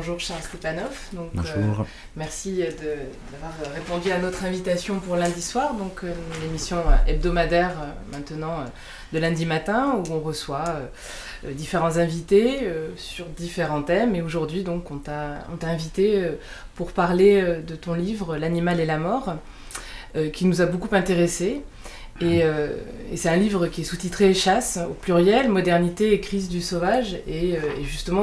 bonjour Charles Stepanov. Donc, bonjour. Merci d'avoir répondu à notre invitation pour lundi soir, donc l'émission hebdomadaire maintenant de lundi matin où on reçoit différents invités sur différents thèmes. Et aujourd'hui, donc, on t'a invité pour parler de ton livre L'animal et la mort, qui nous a beaucoup intéressés. Et c'est un livre qui est sous-titré Chasse, au pluriel, modernité et crise du sauvage. Et justement,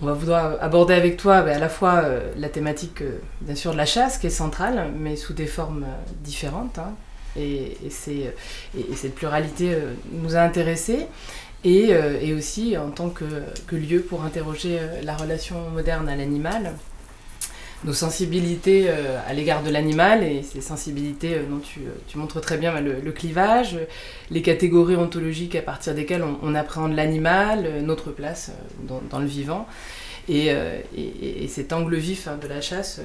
on va vouloir aborder avec toi à la fois la thématique, bien sûr, de la chasse, qui est centrale, mais sous des formes différentes. Hein. Et cette pluralité nous a intéressés. Et aussi en tant que lieu pour interroger la relation moderne à l'animal, nos sensibilités à l'égard de l'animal et ces sensibilités dont tu montres très bien le clivage, les catégories ontologiques à partir desquelles on appréhende l'animal, notre place dans le vivant. Et cet angle vif de la chasse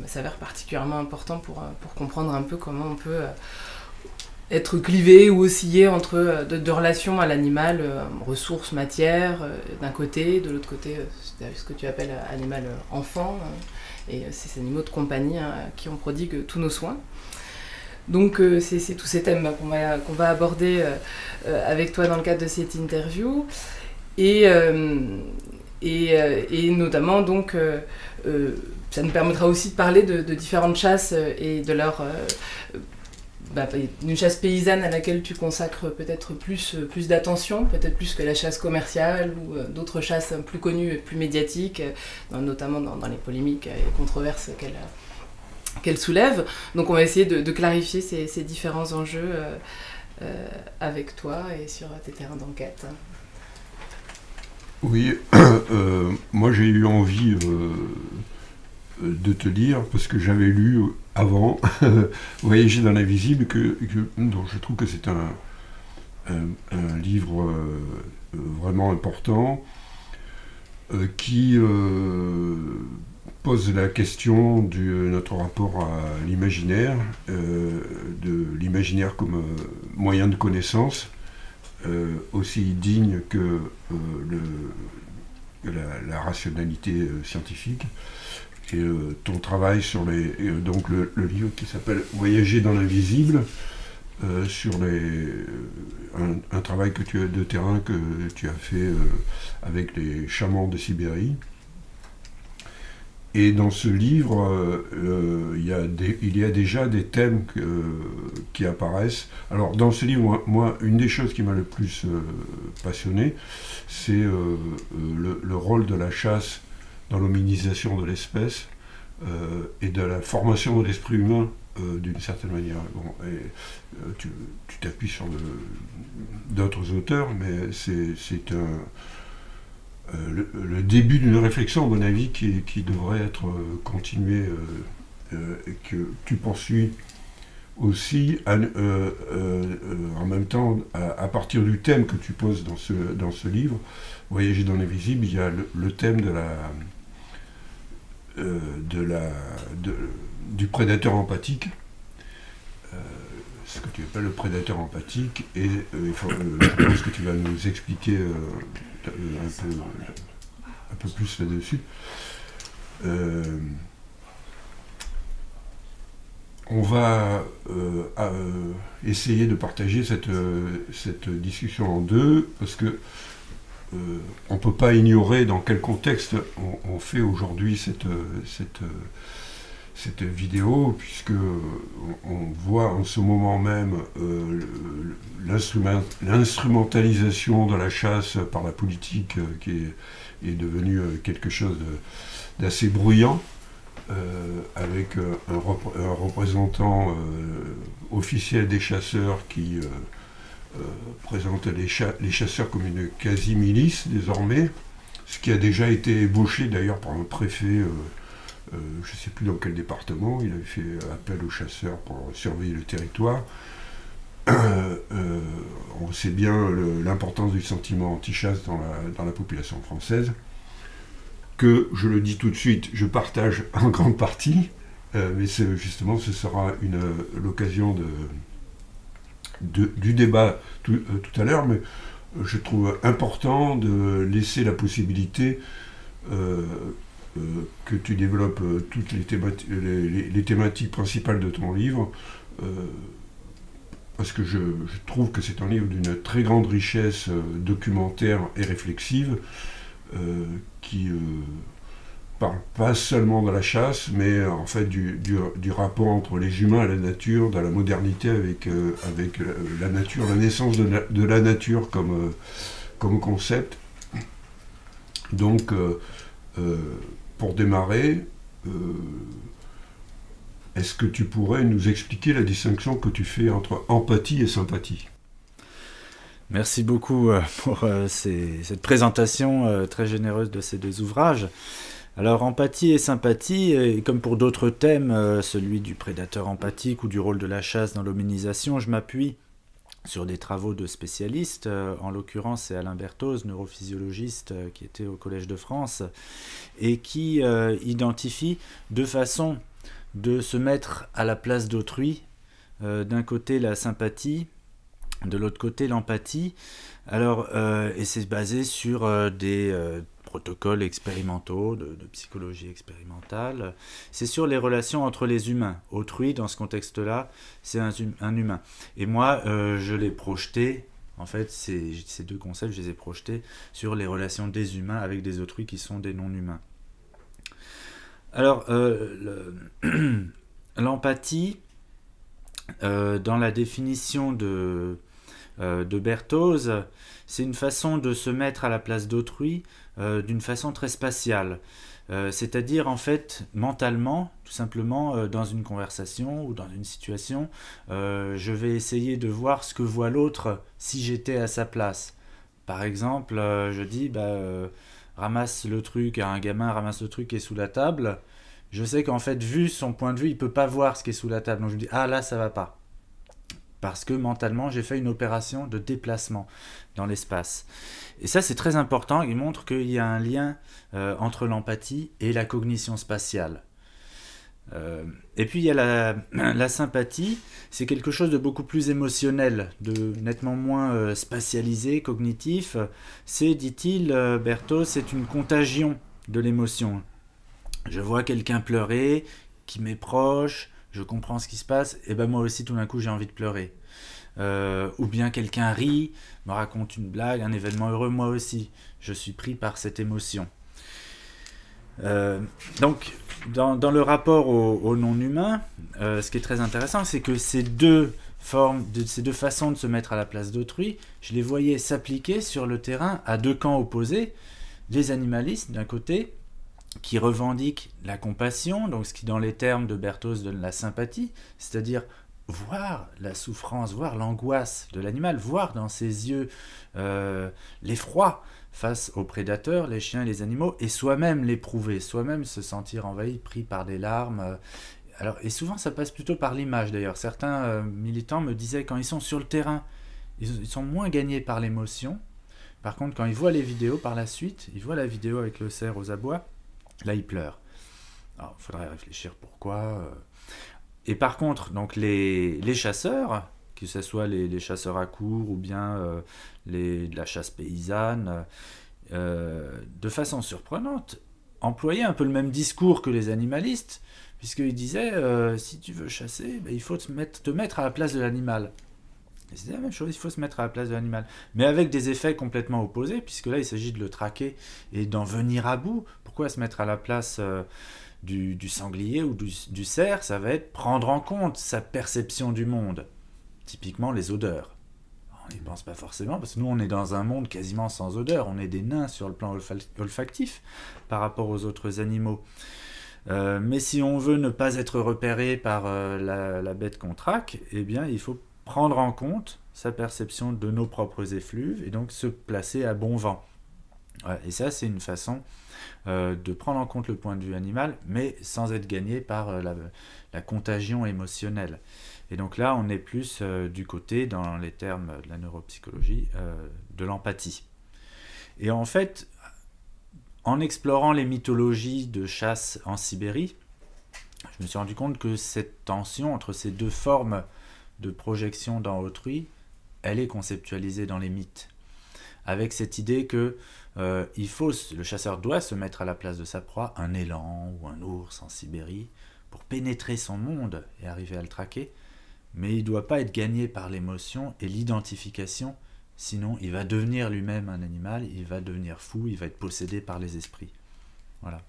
s'avère particulièrement important pour comprendre un peu comment on peut être clivé ou osciller entre deux relations à l'animal, ressources, matière, d'un côté, de l'autre côté, ce que tu appelles animal enfant, et ces animaux de compagnie qui on prodigue tous nos soins. Donc c'est tous ces thèmes qu'on va aborder avec toi dans le cadre de cette interview, et notamment donc ça nous permettra aussi de parler de différentes chasses et de leur d'une chasse paysanne à laquelle tu consacres peut-être plus d'attention, peut-être plus que la chasse commerciale ou d'autres chasses plus connues et plus médiatiques, notamment dans les polémiques et les controverses qu'elle soulève. Donc on va essayer de clarifier ces différents enjeux avec toi et sur tes terrains d'enquête. Oui, moi j'ai eu envie de te lire, parce que j'avais lu avant Voyager dans l'invisible, dont je trouve que c'est un livre vraiment important, qui pose la question de notre rapport à l'imaginaire, de l'imaginaire comme moyen de connaissance, aussi digne que la rationalité scientifique. Et ton travail sur donc le livre qui s'appelle Voyager dans l'invisible, sur un travail de terrain que tu as fait avec les chamans de Sibérie. Et dans ce livre, il y a déjà des thèmes qui apparaissent. Alors dans ce livre, moi une des choses qui m'a le plus passionné, c'est le rôle de la chasse dans l'hominisation de l'espèce et de la formation de l'esprit humain d'une certaine manière. Bon, tu t'appuies sur d'autres auteurs, mais c'est le début d'une réflexion, à mon avis, qui devrait être continuée et que tu poursuis aussi en même temps à partir du thème que tu poses dans ce livre, Voyager dans l'invisible. Il y a le thème du prédateur empathique, ce que tu appelles le prédateur empathique, et je pense que tu vas nous expliquer un peu plus là-dessus. On va essayer de partager cette discussion en deux, parce que on ne peut pas ignorer dans quel contexte on fait aujourd'hui cette vidéo, puisque on voit en ce moment même l'instrumentalisation de la chasse par la politique qui est devenue quelque chose d'assez bruyant, avec un représentant officiel des chasseurs qui présente les chasseurs comme une quasi-milice désormais, ce qui a déjà été ébauché d'ailleurs par un préfet, je ne sais plus dans quel département. Il avait fait appel aux chasseurs pour surveiller le territoire. On sait bien l'importance du sentiment anti-chasse dans la population française, que, je le dis tout de suite, je partage en grande partie, mais justement ce sera l'occasion du débat tout à l'heure, mais je trouve important de laisser la possibilité que tu développes toutes les thématiques principales de ton livre, parce que je trouve que c'est un livre d'une très grande richesse documentaire et réflexive, qui parle pas seulement de la chasse, mais en fait du rapport entre les humains et la nature, de la modernité avec la nature, la naissance de la nature comme concept. Donc, pour démarrer, est-ce que tu pourrais nous expliquer la distinction que tu fais entre empathie et sympathie ? Merci beaucoup pour cette présentation très généreuse de ces deux ouvrages. Alors, empathie et sympathie, et comme pour d'autres thèmes, celui du prédateur empathique ou du rôle de la chasse dans l'hominisation, je m'appuie sur des travaux de spécialistes. En l'occurrence, c'est Alain Berthoz, neurophysiologiste, qui était au Collège de France, et qui identifie deux façons de se mettre à la place d'autrui. D'un côté, la sympathie, de l'autre côté, l'empathie. Alors, et c'est basé sur des protocoles expérimentaux, de psychologie expérimentale. C'est sur les relations entre les humains. Autrui, dans ce contexte-là, c'est un humain. Et moi, je l'ai projeté, en fait, ces deux concepts, je les ai projetés sur les relations des humains avec des autrui qui sont des non-humains. Alors, l'empathie, dans la définition de Berthoz, c'est une façon de se mettre à la place d'autrui d'une façon très spatiale. C'est-à-dire, en fait, mentalement, tout simplement, dans une conversation ou dans une situation, je vais essayer de voir ce que voit l'autre si j'étais à sa place. Par exemple, je dis, ramasse le truc, un gamin ramasse le truc qui est sous la table. Je sais qu'en fait, vu son point de vue, il ne peut pas voir ce qui est sous la table. Donc je me dis, ah là, ça ne va pas. Parce que mentalement, j'ai fait une opération de déplacement dans l'espace. Et ça, c'est très important. Il montre qu'il y a un lien entre l'empathie et la cognition spatiale. Et puis, il y a la sympathie. C'est quelque chose de beaucoup plus émotionnel, de nettement moins spatialisé, cognitif. C'est, dit-il, Berthoz, c'est une contagion de l'émotion. Je vois quelqu'un pleurer, qui m'est proche, je comprends ce qui se passe, et ben moi aussi tout d'un coup j'ai envie de pleurer. Ou bien quelqu'un rit, me raconte une blague, un événement heureux, moi aussi, je suis pris par cette émotion. Donc dans le rapport au non-humain, ce qui est très intéressant, c'est que ces deux façons de se mettre à la place d'autrui, je les voyais s'appliquer sur le terrain à deux camps opposés, les animalistes d'un côté, qui revendique la compassion, donc ce qui dans les termes de Berthoz donne la sympathie, c'est-à-dire voir la souffrance, voir l'angoisse de l'animal, voir dans ses yeux l'effroi face aux prédateurs, les chiens et les animaux, et soi-même l'éprouver, soi-même se sentir envahi, pris par des larmes. Alors, et souvent ça passe plutôt par l'image d'ailleurs. Certains militants me disaient quand ils sont sur le terrain, ils sont moins gagnés par l'émotion. Par contre, quand ils voient les vidéos par la suite, ils voient la vidéo avec le cerf aux abois, là, il pleure. Alors, il faudrait réfléchir pourquoi. Et par contre, donc les chasseurs, que ce soit les chasseurs à courre ou bien de la chasse paysanne, de façon surprenante, employaient un peu le même discours que les animalistes, puisqu'ils disaient si tu veux chasser, il faut te mettre à la place de l'animal. Et c'est la même chose, il faut se mettre à la place de l'animal. Mais avec des effets complètement opposés, puisque là, il s'agit de le traquer et d'en venir à bout. Pourquoi se mettre à la place du sanglier ou du cerf? Ça va être prendre en compte sa perception du monde. Typiquement, les odeurs. On n'y pense pas forcément, parce que nous, on est dans un monde quasiment sans odeur. On est des nains sur le plan olfactif par rapport aux autres animaux. Mais si on veut ne pas être repéré par la bête qu'on traque, eh bien, il faut prendre en compte sa perception de nos propres effluves et donc se placer à bon vent. Ouais, et ça, c'est une façon de prendre en compte le point de vue animal, mais sans être gagné par la contagion émotionnelle. Et donc là, on est plus du côté, dans les termes de la neuropsychologie, de l'empathie. Et en fait, en explorant les mythologies de chasse en Sibérie, je me suis rendu compte que cette tension entre ces deux formes de projection dans autrui, elle est conceptualisée dans les mythes. avec cette idée que le chasseur doit se mettre à la place de sa proie, un élan ou un ours en Sibérie, pour pénétrer son monde et arriver à le traquer, mais il ne doit pas être gagné par l'émotion et l'identification, sinon il va devenir lui-même un animal, il va devenir fou, il va être possédé par les esprits. Voilà.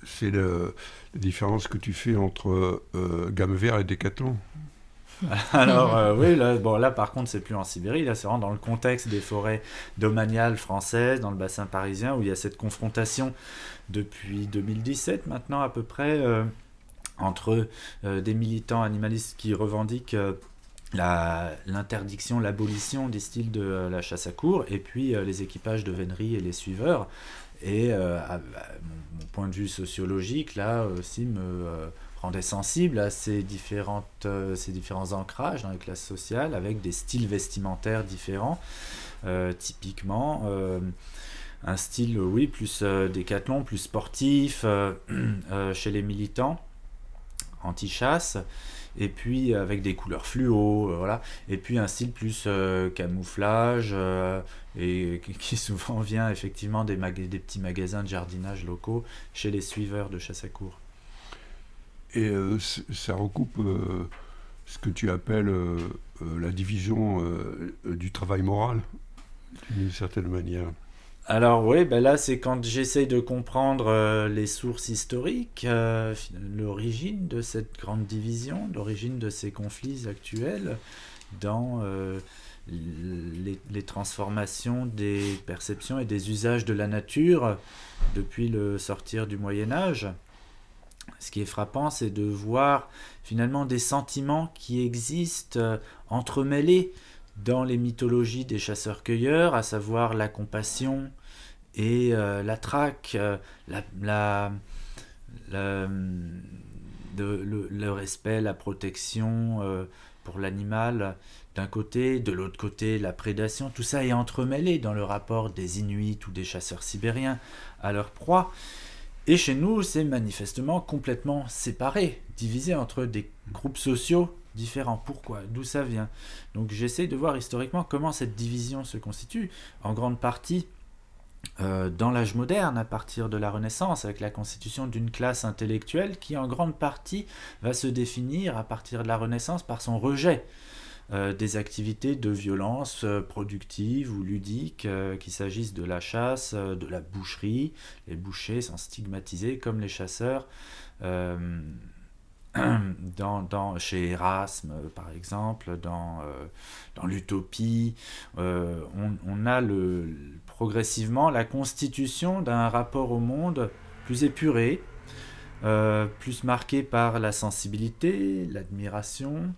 C'est la différence que tu fais entre Gamme Vert et Décathlon. Alors oui, là par contre c'est plus en Sibérie, là c'est vraiment dans le contexte des forêts domaniales françaises, dans le bassin parisien, où il y a cette confrontation depuis 2017 maintenant à peu près, entre des militants animalistes qui revendiquent l'interdiction, l'abolition, disent-ils, de la chasse à courre, et puis les équipages de vénerie et les suiveurs. Et mon point de vue sociologique, là aussi, me rendait sensible à ces différents ancrages dans les classes sociales, avec des styles vestimentaires différents. Typiquement, un style, oui, plus décathlon, plus sportif, chez les militants, anti-chasse, et puis avec des couleurs fluo, voilà, et puis un style plus camouflage, et qui souvent vient effectivement des petits magasins de jardinage locaux chez les suiveurs de chasse à courre. Et ça recoupe ce que tu appelles la division du travail moral, d'une certaine manière. Alors oui, là c'est quand j'essaye de comprendre les sources historiques, l'origine de cette grande division, l'origine de ces conflits actuels dans les transformations des perceptions et des usages de la nature depuis le sortir du Moyen-Âge. Ce qui est frappant, c'est de voir finalement des sentiments qui existent entremêlés dans les mythologies des chasseurs-cueilleurs, à savoir la compassion et la traque, le respect, la protection pour l'animal d'un côté, de l'autre côté la prédation. Tout ça est entremêlé dans le rapport des Inuits ou des chasseurs sibériens à leur proie. Et chez nous, c'est manifestement complètement séparé, divisé entre des groupes sociaux différents. Pourquoi? D'où ça vient? Donc j'essaie de voir historiquement comment cette division se constitue, en grande partie dans l'âge moderne, à partir de la Renaissance, avec la constitution d'une classe intellectuelle qui en grande partie va se définir à partir de la Renaissance par son rejet des activités de violence productives ou ludiques, qu'il s'agisse de la chasse, de la boucherie. Les bouchers sont stigmatisés comme les chasseurs. Chez Erasme, par exemple, dans l'Utopie, on a progressivement la constitution d'un rapport au monde plus épuré, plus marqué par la sensibilité, l'admiration,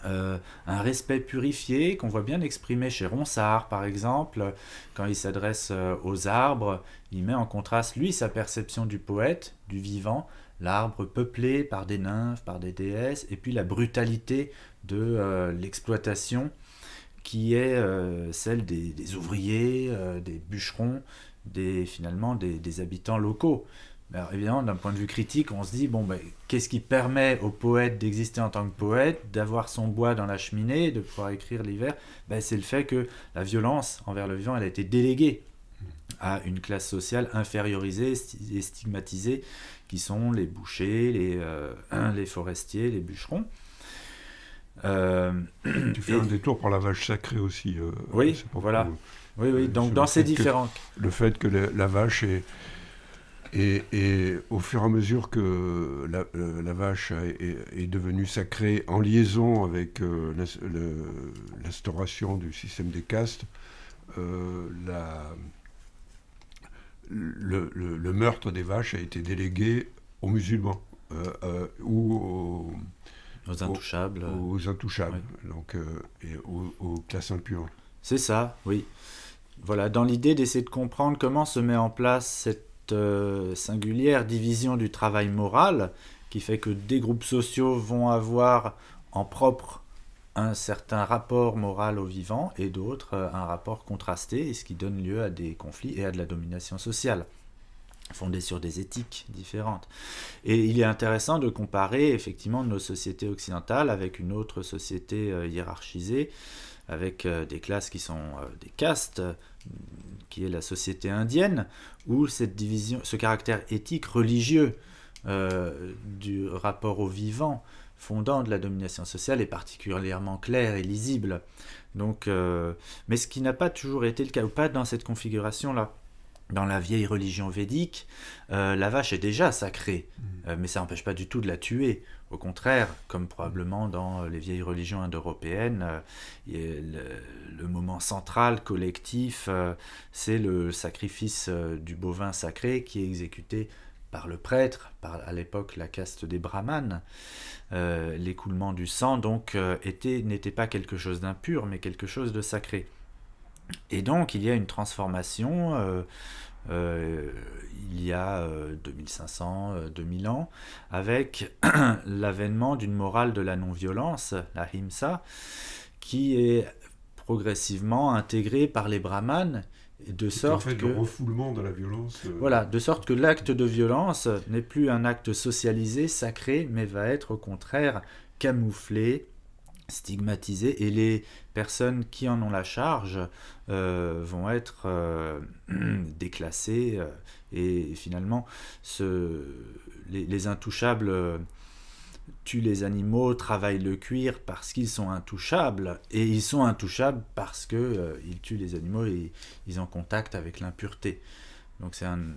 un respect purifié qu'on voit bien exprimé chez Ronsard, par exemple, quand il s'adresse aux arbres. Il met en contraste, lui, sa perception du poète, du vivant, l'arbre peuplé par des nymphes, par des déesses, et puis la brutalité de l'exploitation qui est celle des ouvriers, des bûcherons, finalement des habitants locaux. Alors évidemment, d'un point de vue critique, on se dit, qu'est-ce qui permet au poète d'exister en tant que poète, d'avoir son bois dans la cheminée, de pouvoir écrire l'hiver? C'est le fait que la violence envers le vivant, elle a été déléguée à une classe sociale infériorisée et stigmatisée, qui sont les bouchers, les forestiers, les bûcherons. Tu fais un détour par la vache sacrée aussi. Oui, voilà. Oui, donc dans ces différents... Le fait que la vache et au fur et à mesure que la vache est devenue sacrée en liaison avec l'instauration du système des castes, le meurtre des vaches a été délégué aux musulmans ou aux intouchables. Aux intouchables, oui. Donc, et aux classes impures. C'est ça, oui. Voilà, dans l'idée d'essayer de comprendre comment se met en place cette singulière division du travail moral, qui fait que des groupes sociaux vont avoir en propre un certain rapport moral au vivant et d'autres un rapport contrasté, ce qui donne lieu à des conflits et à de la domination sociale. fondée sur des éthiques différentes. Et il est intéressant de comparer effectivement nos sociétés occidentales avec une autre société hiérarchisée, avec des classes qui sont des castes, qui est la société indienne, où cette division, ce caractère éthique, religieux du rapport au vivant, fondant de la domination sociale, est particulièrement clair et lisible. Donc, mais ce qui n'a pas toujours été le cas, ou pas dans cette configuration-là. Dans la vieille religion védique, la vache est déjà sacrée, mais ça n'empêche pas du tout de la tuer. Au contraire, comme probablement dans les vieilles religions indo-européennes, le moment central, collectif, c'est le sacrifice du bovin sacré qui est exécuté par le prêtre, à l'époque la caste des brahmanes. L'écoulement du sang donc n'était pas quelque chose d'impur, mais quelque chose de sacré. Et donc il y a une transformation il y a 2500, 2000 ans, avec l'avènement d'une morale de la non-violence, la himsa, qui est progressivement intégrée par les brahmanes, de sorte en fait, que le refoulement de la violence. Voilà, de sorte que l'acte de violence n'est plus un acte socialisé, sacré, mais va être au contraire camouflé, stigmatisés, et les personnes qui en ont la charge vont être déclassées et finalement les intouchables tuent les animaux, travaillent le cuir parce qu'ils sont intouchables, et ils sont intouchables parce qu'ils tuent les animaux et ils ont contact avec l'impureté. Donc c'est une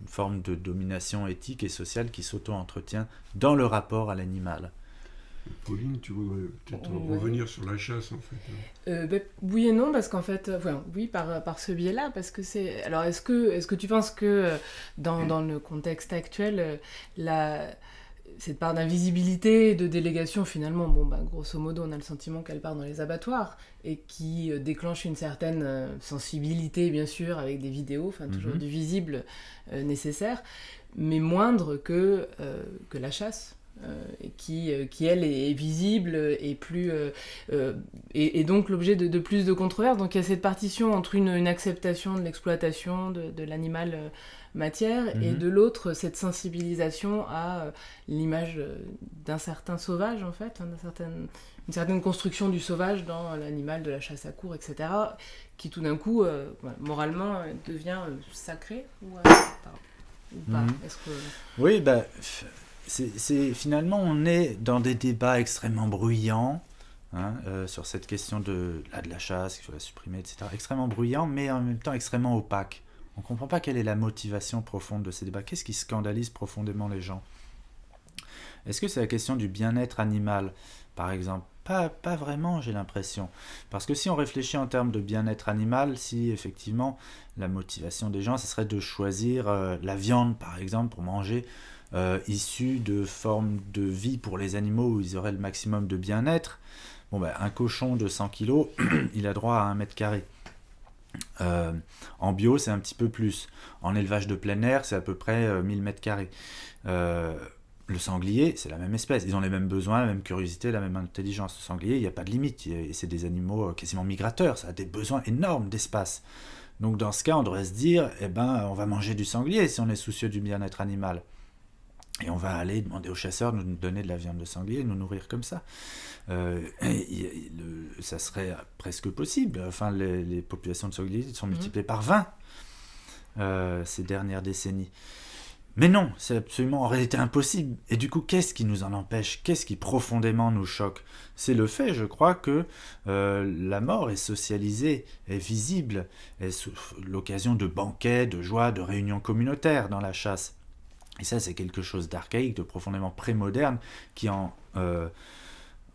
forme de domination éthique et sociale qui s'auto-entretient dans le rapport à l'animal. Pauline, tu voudrais peut-être revenir sur la chasse, en fait. Oui et non, parce qu'en fait, oui, par ce biais-là, parce que c'est... Alors, est-ce que tu penses que dans le contexte actuel, cette part d'invisibilité et de délégation, finalement, grosso modo, on a le sentiment qu'elle part dans les abattoirs, et qui déclenche une certaine sensibilité, bien sûr, avec des vidéos, toujours du visible nécessaire, mais moindre que la chasse. Qui elle est visible et plus et donc l'objet de plus de controverses. Donc il y a cette partition entre une acceptation de l'exploitation de l'animal matière et de l'autre cette sensibilisation à l'image d'un certain sauvage, en fait, une certaine construction du sauvage dans l'animal de la chasse à courre, etc., qui tout d'un coup moralement devient sacré ou pas. Est-ce que... Oui, finalement, on est dans des débats extrêmement bruyants sur cette question de la chasse, qu'il faut la supprimer, etc. Extrêmement bruyants, mais en même temps extrêmement opaques. On ne comprend pas quelle est la motivation profonde de ces débats. Qu'est-ce qui scandalise profondément les gens ? Est-ce que c'est la question du bien-être animal, par exemple ? Pas vraiment, j'ai l'impression. Parce que si on réfléchit en termes de bien-être animal, si effectivement la motivation des gens, ce serait de choisir la viande, par exemple, pour manger, issus de formes de vie pour les animaux où ils auraient le maximum de bien-être. Un cochon de 100 kg, il a droit à 1 mètre carré. En bio, c'est un petit peu plus. En élevage de plein air, c'est à peu près 1000 mètres carrés. Le sanglier, c'est la même espèce. Ils ont les mêmes besoins, la même curiosité, la même intelligence. Le sanglier, il n'y a pas de limite. Et c'est des animaux quasiment migrateurs. Ça a des besoins énormes d'espace. Donc dans ce cas, on devrait se dire, on va manger du sanglier si on est soucieux du bien-être animal. Et on va aller demander aux chasseurs de nous donner de la viande de sanglier, nous nourrir comme ça. Ça serait presque possible. Enfin, les populations de sangliers sont multipliées par 20 ces dernières décennies. Mais non, c'est absolument en réalité impossible. Et du coup, qu'est-ce qui nous en empêche ? Qu'est-ce qui profondément nous choque ? C'est le fait, je crois, que la mort est socialisée, est visible, est l'occasion de banquets, de joies, de réunions communautaires dans la chasse. Et ça, c'est quelque chose d'archaïque, de profondément prémoderne, qui est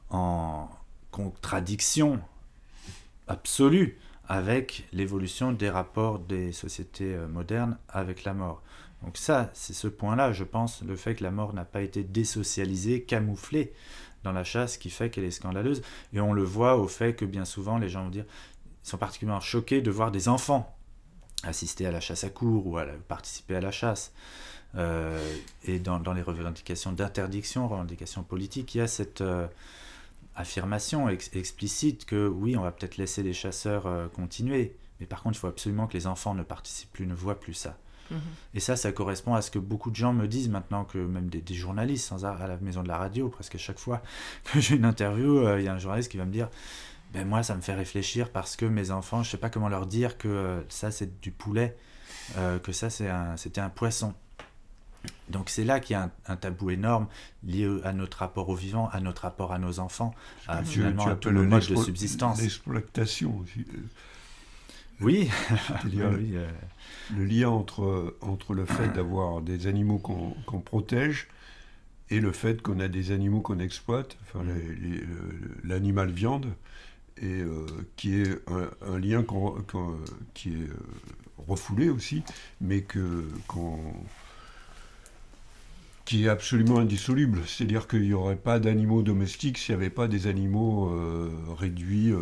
en contradiction absolue avec l'évolution des rapports des sociétés modernes avec la mort. Donc ça, c'est ce point-là, je pense, le fait que la mort n'a pas été désocialisée, camouflée dans la chasse, qui fait qu'elle est scandaleuse. Et on le voit au fait que bien souvent, les gens vont dire, ils sont particulièrement choqués de voir des enfants assister à la chasse à courre ou participer à la chasse. Et dans les revendications d'interdiction, revendications politiques, il y a cette affirmation explicite que oui, on va peut-être laisser les chasseurs continuer, mais par contre, il faut absolument que les enfants ne participent plus, ne voient plus ça. Et ça correspond à ce que beaucoup de gens me disent maintenant, que même des journalistes sans arrêt à la maison de la radio, presque à chaque fois que j'ai une interview, il y a un journaliste qui va me dire ben moi ça me fait réfléchir parce que mes enfants, je sais pas comment leur dire que ça c'est du poulet, que ça c'était un poisson. Donc c'est là qu'il y a un tabou énorme lié à notre rapport au vivant, à notre rapport à nos enfants, finalement à tous nos modes de subsistance. L'exploitation aussi. Oui, c'est-à-dire le lien entre le fait d'avoir des animaux qu'on protège et le fait qu'on a des animaux qu'on exploite, enfin l'animal viande, et qui est un lien qui est refoulé aussi, mais qui est absolument indissoluble. C'est-à-dire qu'il n'y aurait pas d'animaux domestiques s'il n'y avait pas des animaux réduits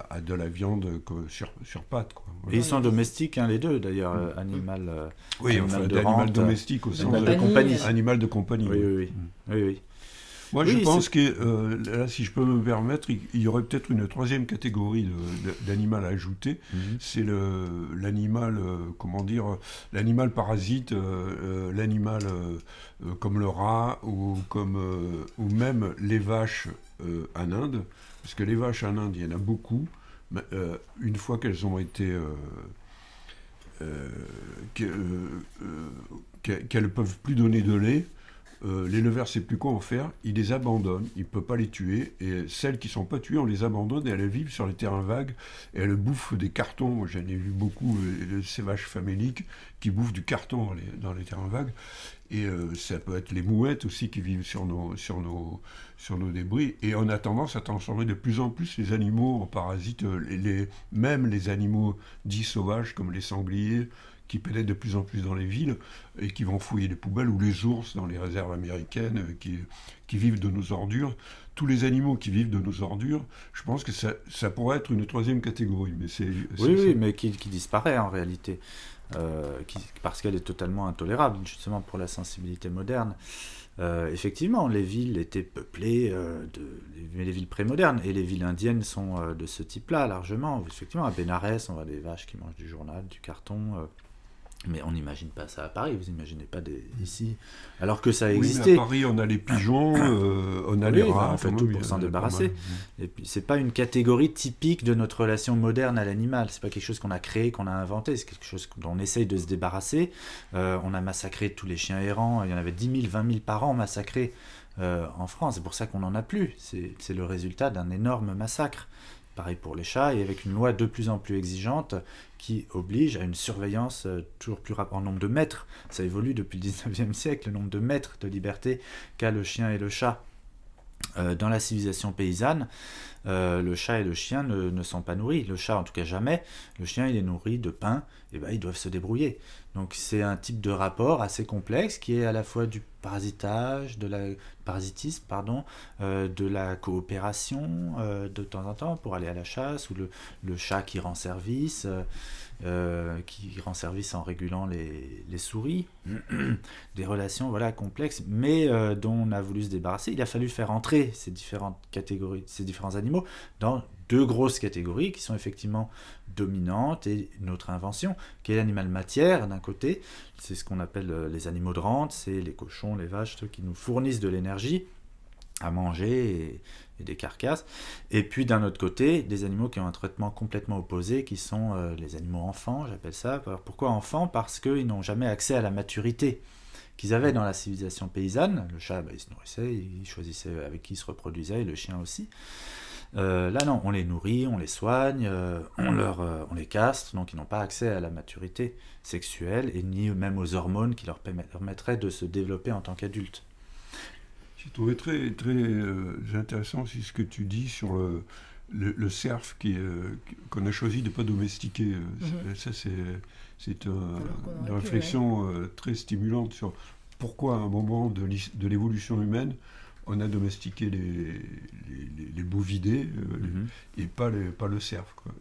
à de la viande sur pattes, quoi. Et ils sont domestiques, hein, les deux, d'ailleurs, animal animal domestique au sens de compagnie. Animal de compagnie. Oui. Moi, je pense que, là, si je peux me permettre, il y aurait peut-être une troisième catégorie d'animal à ajouter. C'est l'animal, l'animal parasite, l'animal comme le rat ou même les vaches en Inde. Parce que les vaches en Inde, il y en a beaucoup. Une fois qu'elles ont été... qu'elles ne peuvent plus donner de lait, l'éleveur ne sait plus quoi en faire, il les abandonne, il ne peut pas les tuer, et celles qui ne sont pas tuées, on les abandonne et elles vivent sur les terrains vagues, et elles bouffent des cartons. Moi, j'en ai vu beaucoup, ces vaches faméliques qui bouffent du carton dans les terrains vagues, et ça peut être les mouettes aussi qui vivent sur nos débris, et on a tendance à transformer de plus en plus les animaux en parasites, même les animaux dits sauvages comme les sangliers, qui pénètrent de plus en plus dans les villes et qui vont fouiller les poubelles, ou les ours dans les réserves américaines qui vivent de nos ordures. Tous les animaux qui vivent de nos ordures, je pense que ça pourrait être une troisième catégorie. Mais oui, mais qui disparaît en réalité, parce qu'elle est totalement intolérable, justement pour la sensibilité moderne. Effectivement, les villes étaient peuplées les villes prémodernes, et les villes indiennes sont de ce type-là largement. Effectivement, à Bénarès, on voit des vaches qui mangent du journal, du carton. Mais on n'imagine pas ça à Paris, vous n'imaginez pas ici, alors que ça existait. Oui, mais à Paris, on a les pigeons, on a les rats. On fait tout pour s'en débarrasser. Et puis, c'est pas une catégorie typique de notre relation moderne à l'animal. C'est pas quelque chose qu'on a créé, qu'on a inventé. C'est quelque chose dont on essaye de se débarrasser. On a massacré tous les chiens errants. Il y en avait 10 000, 20 000 par an massacrés en France. C'est pour ça qu'on n'en a plus. C'est le résultat d'un énorme massacre. Pareil pour les chats, et avec une loi de plus en plus exigeante qui oblige à une surveillance toujours plus rapide en nombre de mètres. Ça évolue depuis le 19e siècle, le nombre de mètres de liberté qu'a le chien et le chat. Dans la civilisation paysanne, le chat et le chien ne sont pas nourris. Le chat, en tout cas, jamais. Le chien, il est nourri de pain, et ils doivent se débrouiller. Donc c'est un type de rapport assez complexe qui est à la fois du parasitisme, de la coopération de temps en temps pour aller à la chasse, ou le chat qui rend service en régulant les souris. Des relations complexes, mais dont on a voulu se débarrasser. Il a fallu faire entrer ces différentes catégories, ces différents animaux dans deux grosses catégories qui sont effectivement dominantes, et notre invention, qui est l'animal matière d'un côté, c'est ce qu'on appelle les animaux de rente, c'est les cochons, les vaches, ceux qui nous fournissent de l'énergie à manger et des carcasses, et puis d'un autre côté, des animaux qui ont un traitement complètement opposé, qui sont les animaux enfants, j'appelle ça. Alors, pourquoi enfants ? Parce qu'ils n'ont jamais accès à la maturité qu'ils avaient dans la civilisation paysanne. Le chat, il se nourrissait, il choisissait avec qui il se reproduisait, et le chien aussi. Là non, on les nourrit, on les soigne, on les castre, donc ils n'ont pas accès à la maturité sexuelle, et ni même aux hormones qui leur permettraient de se développer en tant qu'adultes. J'ai trouvé très, très intéressant aussi ce que tu dis sur le cerf qu'on a choisi de ne pas domestiquer. Ça, c'est une réflexion très stimulante sur pourquoi à un moment de l'évolution humaine, on a domestiqué les bovidés et pas le cerf, quoi.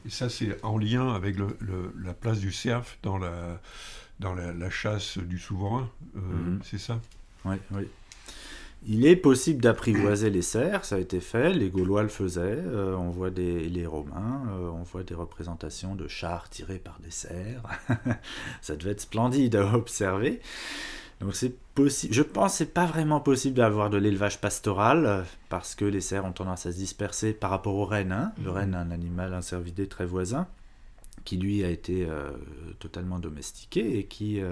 Et ça, c'est en lien avec la place du cerf dans la chasse du souverain, c'est ça ? Oui. Il est possible d'apprivoiser les cerfs, ça a été fait, les Gaulois le faisaient, on voit les Romains, on voit des représentations de chars tirés par des cerfs. Ça devait être splendide à observer. Donc c'est possible. Je pense que c'est pas vraiment possible d'avoir de l'élevage pastoral parce que les cerfs ont tendance à se disperser par rapport au renne. Hein. Le renne est un animal, un cervidé très voisin qui lui a été totalement domestiqué et qui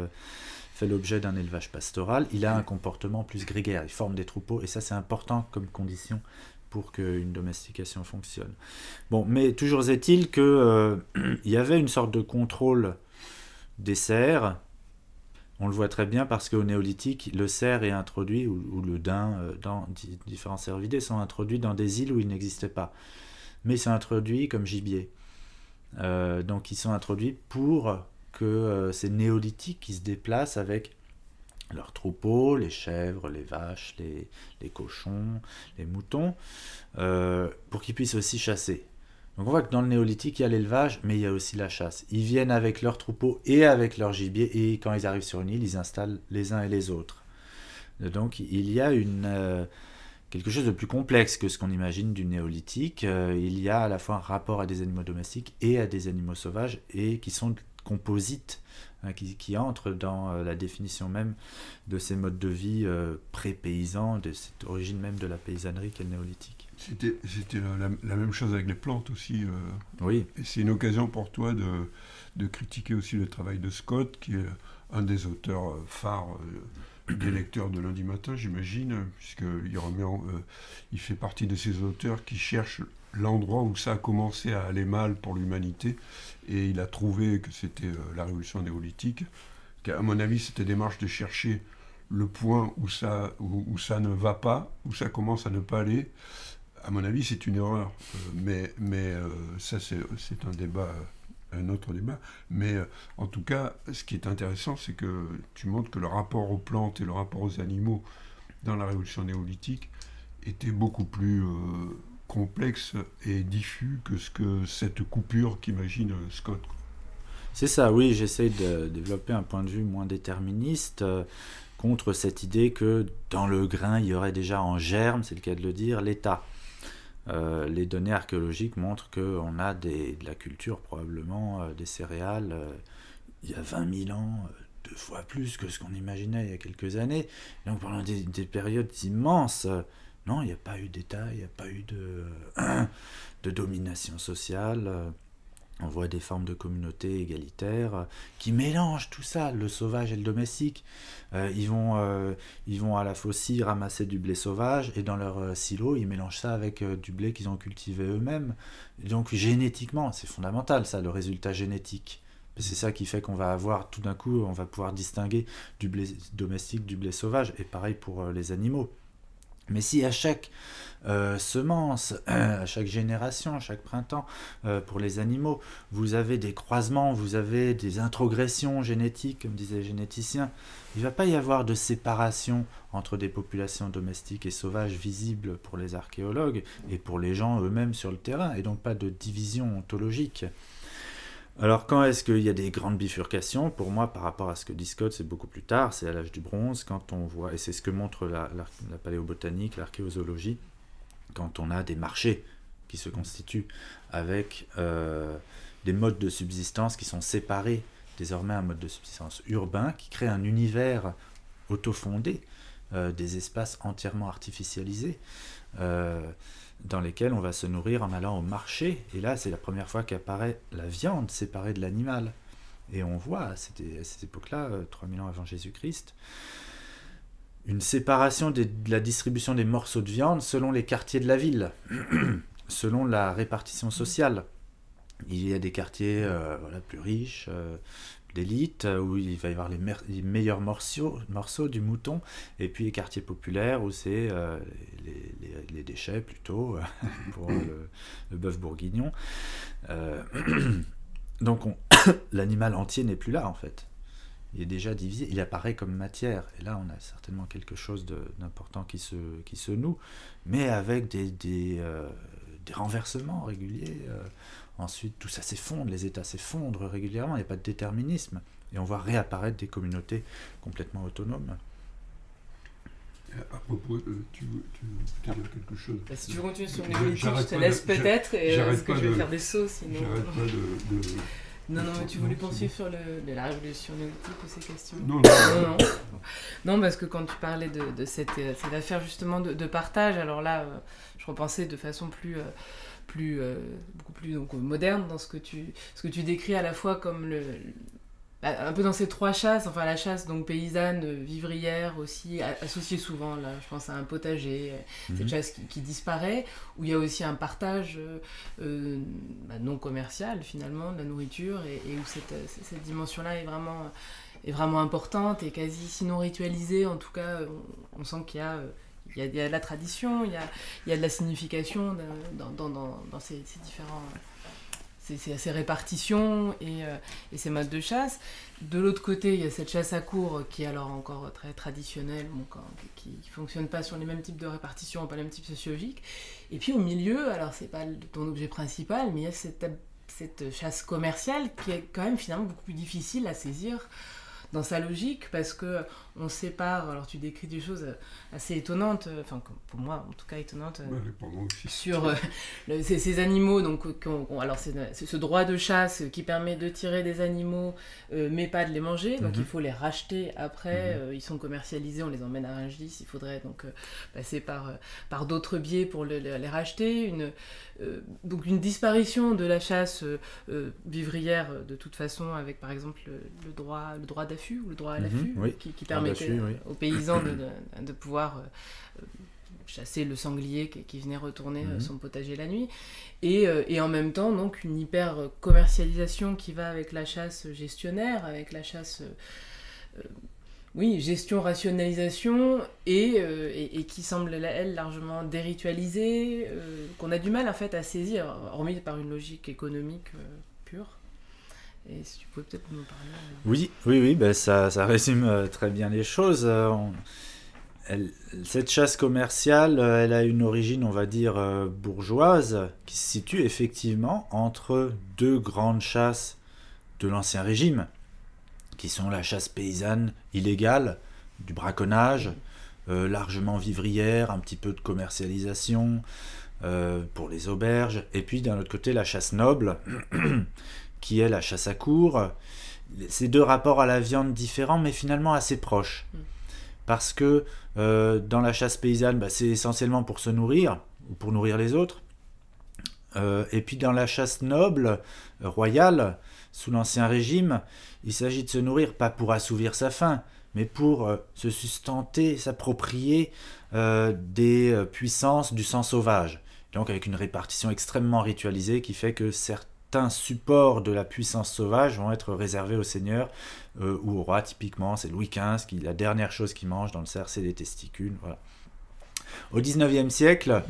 fait l'objet d'un élevage pastoral. Il a un comportement plus grégaire, il forme des troupeaux et ça c'est important comme condition pour qu'une domestication fonctionne. Bon, mais toujours est-il que il y avait une sorte de contrôle des cerfs. On le voit très bien parce qu'au néolithique, le cerf est introduit, ou le daim, dans différents cervidés, sont introduits dans des îles où ils n'existaient pas. Mais ils sont introduits comme gibier. Donc ils sont introduits pour que ces néolithiques qui se déplacent avec leurs troupeaux, les chèvres, les vaches, les cochons, les moutons, pour qu'ils puissent aussi chasser. Donc on voit que dans le néolithique, il y a l'élevage, mais il y a aussi la chasse. Ils viennent avec leurs troupeaux et avec leur gibier, et quand ils arrivent sur une île, ils installent les uns et les autres. Donc il y a quelque chose de plus complexe que ce qu'on imagine du néolithique. Il y a à la fois un rapport à des animaux domestiques et à des animaux sauvages, et qui sont composites, hein, qui entrent dans la définition même de ces modes de vie pré-paysans, de cette origine même de la paysannerie qu'est le néolithique. C'était la même chose avec les plantes aussi. Oui. Et c'est une occasion pour toi de critiquer aussi le travail de Scott, qui est un des auteurs phares des lecteurs de Lundi Matin, j'imagine, puisqu'il fait partie de ces auteurs qui cherchent l'endroit où ça a commencé à aller mal pour l'humanité, et il a trouvé que c'était la révolution néolithique, qu'à mon avis, cette démarche de chercher le point où ça ne va pas, où ça commence à ne pas aller, à mon avis, c'est une erreur. Mais ça, c'est un débat, un autre débat. Mais en tout cas, ce qui est intéressant, c'est que tu montres que le rapport aux plantes et le rapport aux animaux dans la révolution néolithique était beaucoup plus complexe et diffus que cette coupure qu'imagine Scott. C'est ça, oui, j'essaie de développer un point de vue moins déterministe contre cette idée que dans le grain, il y aurait déjà en germe, c'est le cas de le dire, l'état. Les données archéologiques montrent qu'on a de la culture, probablement des céréales, il y a 20 000 ans, 2 fois plus que ce qu'on imaginait il y a quelques années. Donc pendant des périodes immenses, non, il n'y a pas eu d'état, il n'y a pas eu de domination sociale. On voit des formes de communautés égalitaires qui mélangent tout ça, le sauvage et le domestique. Ils vont à la faucille ramasser du blé sauvage et dans leur silo, ils mélangent ça avec du blé qu'ils ont cultivé eux-mêmes. Donc génétiquement, c'est fondamental ça, le résultat génétique. C'est ça qui fait qu'on va avoir, tout d'un coup, on va pouvoir distinguer du blé domestique du blé sauvage. Et pareil pour les animaux. Mais si à chaque semence, à chaque génération, à chaque printemps, pour les animaux, vous avez des croisements, vous avez des introgressions génétiques, comme disaient les généticiens, il ne va pas y avoir de séparation entre des populations domestiques et sauvages visibles pour les archéologues et pour les gens eux-mêmes sur le terrain, et donc pas de division ontologique. Alors quand est-ce qu'il y a des grandes bifurcations? Pour moi, par rapport à ce que dit Scott, c'est beaucoup plus tard, c'est à l'âge du bronze, quand on voit, et c'est ce que montre la paléobotanique, l'archéozoologie, quand on a des marchés qui se constituent avec des modes de subsistance qui sont séparés, désormais un mode de subsistance urbain, qui crée un univers autofondé, des espaces entièrement artificialisés, dans lesquels on va se nourrir en allant au marché. Et là, c'est la première fois qu'apparaît la viande séparée de l'animal. Et on voit, à cette époque-là, 3000 ans avant Jésus-Christ, une séparation de la distribution des morceaux de viande selon les quartiers de la ville, selon la répartition sociale. Il y a des quartiers plus riches, d'élite, où il va y avoir les meilleurs morceaux du mouton, et puis les quartiers populaires où c'est les déchets plutôt, pour le bœuf bourguignon. Donc l'animal entier n'est plus là en fait. Il est déjà divisé, il apparaît comme matière, et là on a certainement quelque chose d'important qui se noue, mais avec des renversements réguliers. Ensuite, tout ça s'effondre, les États s'effondrent régulièrement, il n'y a pas de déterminisme. Et on voit réapparaître des communautés complètement autonomes. À propos, tu veux dire quelque chose? Bah, si tu veux continuer sur l'évolutif, je J'arrête te pas laisse de- peut-être, parce que pas je vais de- faire des sauts sinon. J'arrête pas de... Non, mais tu voulais Non, c'est poursuivre sur la révolution néolithique ou ces questions? Non, Non. Non, parce que quand tu parlais de cette affaire justement de partage, alors là, je repensais de façon beaucoup plus donc, moderne dans ce que tu décris à la fois comme un peu dans ces trois chasses, enfin la chasse donc paysanne, vivrière aussi, associée souvent, là je pense à un potager, cette chasse qui disparaît, où il y a aussi un partage non commercial finalement de la nourriture, et où cette dimension-là est vraiment importante et quasi sinon ritualisée, en tout cas on sent qu'il y a de la tradition, il y a de la signification dans ces différents... ces répartitions et ces modes de chasse. De l'autre côté, il y a cette chasse à courre qui est alors encore très traditionnelle, qui ne fonctionne pas sur les mêmes types de répartition, pas les mêmes types sociologiques. Et puis au milieu, alors c'est pas ton objet principal, mais il y a cette chasse commerciale qui est quand même finalement beaucoup plus difficile à saisir dans sa logique, parce que on sépare, alors tu décris des choses assez étonnantes, enfin pour moi en tout cas étonnantes, sur ces animaux, donc alors c'est ce droit de chasse qui permet de tirer des animaux mais pas de les manger, donc il faut les racheter après, ils sont commercialisés, on les emmène à Rungis, il faudrait donc passer par d'autres biais pour les racheter, donc une disparition de la chasse vivrière de toute façon, avec par exemple le droit d'affût ou le droit à l'affût, qui permettait aux paysans de pouvoir chasser le sanglier qui venait retourner son potager la nuit, et en même temps donc une hyper commercialisation qui va avec la chasse gestionnaire, avec la chasse gestion, rationalisation, et qui semble elle largement déritualisée, qu'on a du mal en fait à saisir, hormis par une logique économique pure. Et si tu pouvais peut-être nous parler... Oui, ben ça résume très bien les choses. Cette chasse commerciale, elle a une origine, on va dire, bourgeoise, qui se situe effectivement entre deux grandes chasses de l'Ancien Régime, qui sont la chasse paysanne illégale, du braconnage, largement vivrière, un petit peu de commercialisation pour les auberges, et puis d'un autre côté la chasse noble, qui est la chasse à courre. C'est deux rapports à la viande différents, mais finalement assez proches. Parce que dans la chasse paysanne, c'est essentiellement pour se nourrir, ou pour nourrir les autres. Et puis dans la chasse noble, royale, sous l'Ancien Régime, il s'agit de se nourrir pas pour assouvir sa faim, mais pour se sustenter, s'approprier des puissances du sang sauvage. Donc avec une répartition extrêmement ritualisée qui fait que certains supports de la puissance sauvage vont être réservés au seigneur ou au roi. Typiquement, c'est Louis XV, la dernière chose qu'il mange dans le cerf, c'est des testicules. Voilà. Au XIXe siècle,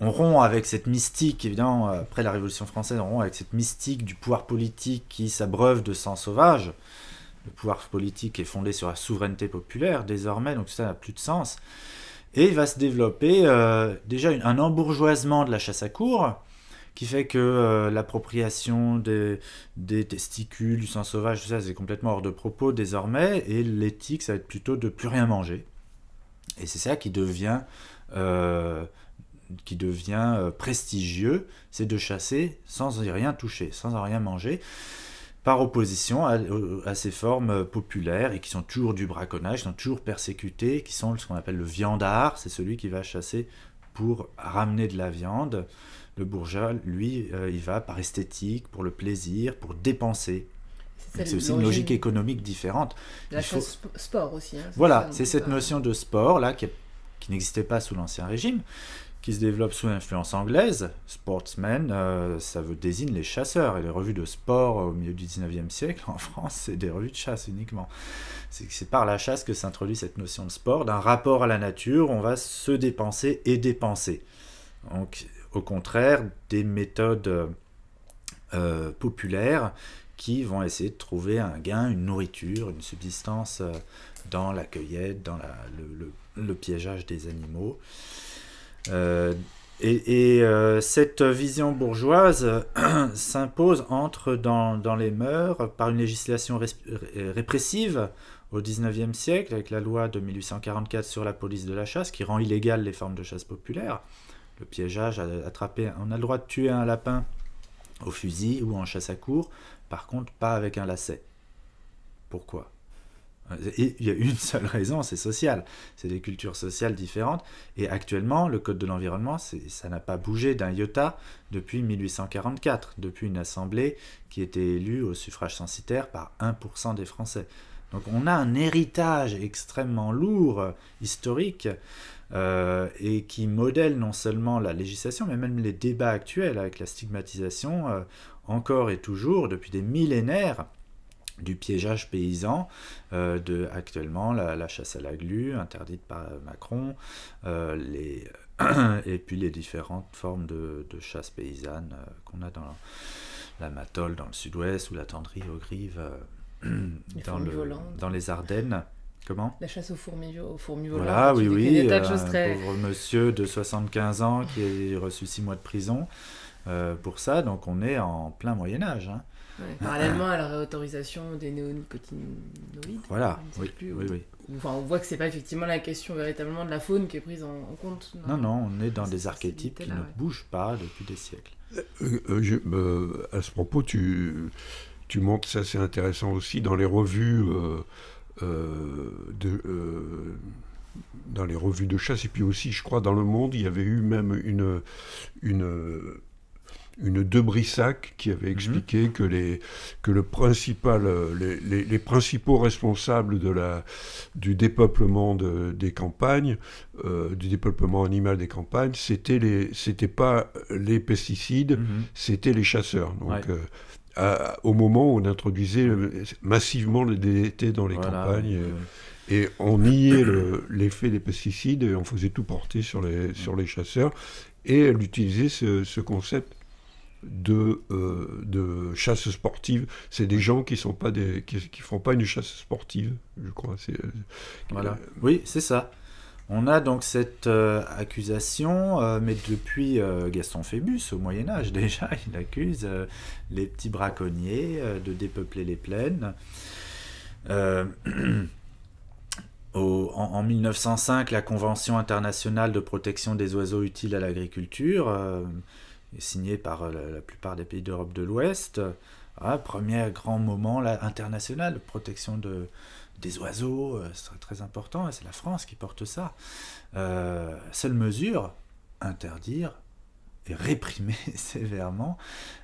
on rompt avec cette mystique, évidemment, après la Révolution française, on rompt avec cette mystique du pouvoir politique qui s'abreuve de sang sauvage. Le pouvoir politique est fondé sur la souveraineté populaire, désormais, donc ça n'a plus de sens. Et il va se développer déjà un embourgeoisement de la chasse à courre, qui fait que l'appropriation des testicules, du sang sauvage, tout ça, c'est complètement hors de propos désormais, et l'éthique, ça va être plutôt de plus rien manger. Et c'est ça qui devient prestigieux, c'est de chasser sans y rien toucher, sans en rien manger, par opposition à ces formes populaires, et qui sont toujours du braconnage, qui sont toujours persécutées, qui sont ce qu'on appelle le viandard, c'est celui qui va chasser pour ramener de la viande. Le bourgeois, lui, il va par esthétique, pour le plaisir, pour dépenser. C'est aussi une logique économique différente. La chasse sport aussi. Voilà, c'est cette notion de sport là qui n'existait pas sous l'Ancien Régime, qui se développe sous l'influence anglaise. Sportsmen, ça désigne les chasseurs. Et les revues de sport au milieu du 19e siècle, en France, c'est des revues de chasse uniquement. C'est par la chasse que s'introduit cette notion de sport, d'un rapport à la nature, on va se dépenser et dépenser. Donc, au contraire, des méthodes populaires qui vont essayer de trouver un gain, une nourriture, une subsistance dans la cueillette, dans le piégeage des animaux. Cette vision bourgeoise s'impose dans les mœurs par une législation répressive. au XIXe siècle, avec la loi de 1844 sur la police de la chasse, qui rend illégales les formes de chasse populaire. Le piégeage, attraper, on a le droit de tuer un lapin au fusil ou en chasse à courre, par contre pas avec un lacet. Pourquoi ? Et il y a une seule raison, c'est social. C'est des cultures sociales différentes. Et actuellement, le Code de l'environnement, ça n'a pas bougé d'un iota depuis 1844, depuis une assemblée qui était élue au suffrage censitaire par 1% des Français. Donc on a un héritage extrêmement lourd, historique, et qui modèle non seulement la législation, mais même les débats actuels avec la stigmatisation, encore et toujours, depuis des millénaires, du piégeage paysan, actuellement la chasse à la glu, interdite par Macron, et puis les différentes formes de chasse paysanne qu'on a dans la Matole, dans le sud-ouest, ou la Tendrie aux Grives, dans les Ardennes. Comment ? La chasse aux fourmis volantes. Voilà, oui, des tas de choses très... pauvre monsieur de 75 ans qui a reçu 6 mois de prison pour ça, donc on est en plein Moyen-Âge. Hein. Ouais, parallèlement à la réautorisation des néonicotinoïdes. Voilà, oui. Enfin, on voit que c'est pas effectivement la question véritablement de la faune qui est prise en compte. Non, on est dans des archétypes qui ne bougent pas depuis des siècles. À ce propos, tu montres, ça c'est intéressant aussi, dans les revues dans les revues de chasse, et puis aussi, je crois, dans Le Monde, il y avait eu même une de Brissac qui avait expliqué que les principaux responsables du dépeuplement des campagnes, du dépeuplement animal des campagnes, c'était pas les pesticides, c'était les chasseurs. Donc, au moment où on introduisait massivement le DDT dans les campagnes, et on niait l'effet des pesticides et on faisait tout porter sur les chasseurs, et elle utilisait ce concept de chasse sportive. C'est des gens qui font pas une chasse sportive, je crois. Voilà. Oui, c'est ça. On a donc cette accusation, mais depuis Gaston Phébus, au Moyen-Âge déjà, il accuse les petits braconniers de dépeupler les plaines. En 1905, la Convention internationale de protection des oiseaux utiles à l'agriculture est signée par la plupart des pays d'Europe de l'Ouest. Premier grand moment là, international de protection des oiseaux, c'est très important, et c'est la France qui porte ça. Seule mesure, interdire et réprimer sévèrement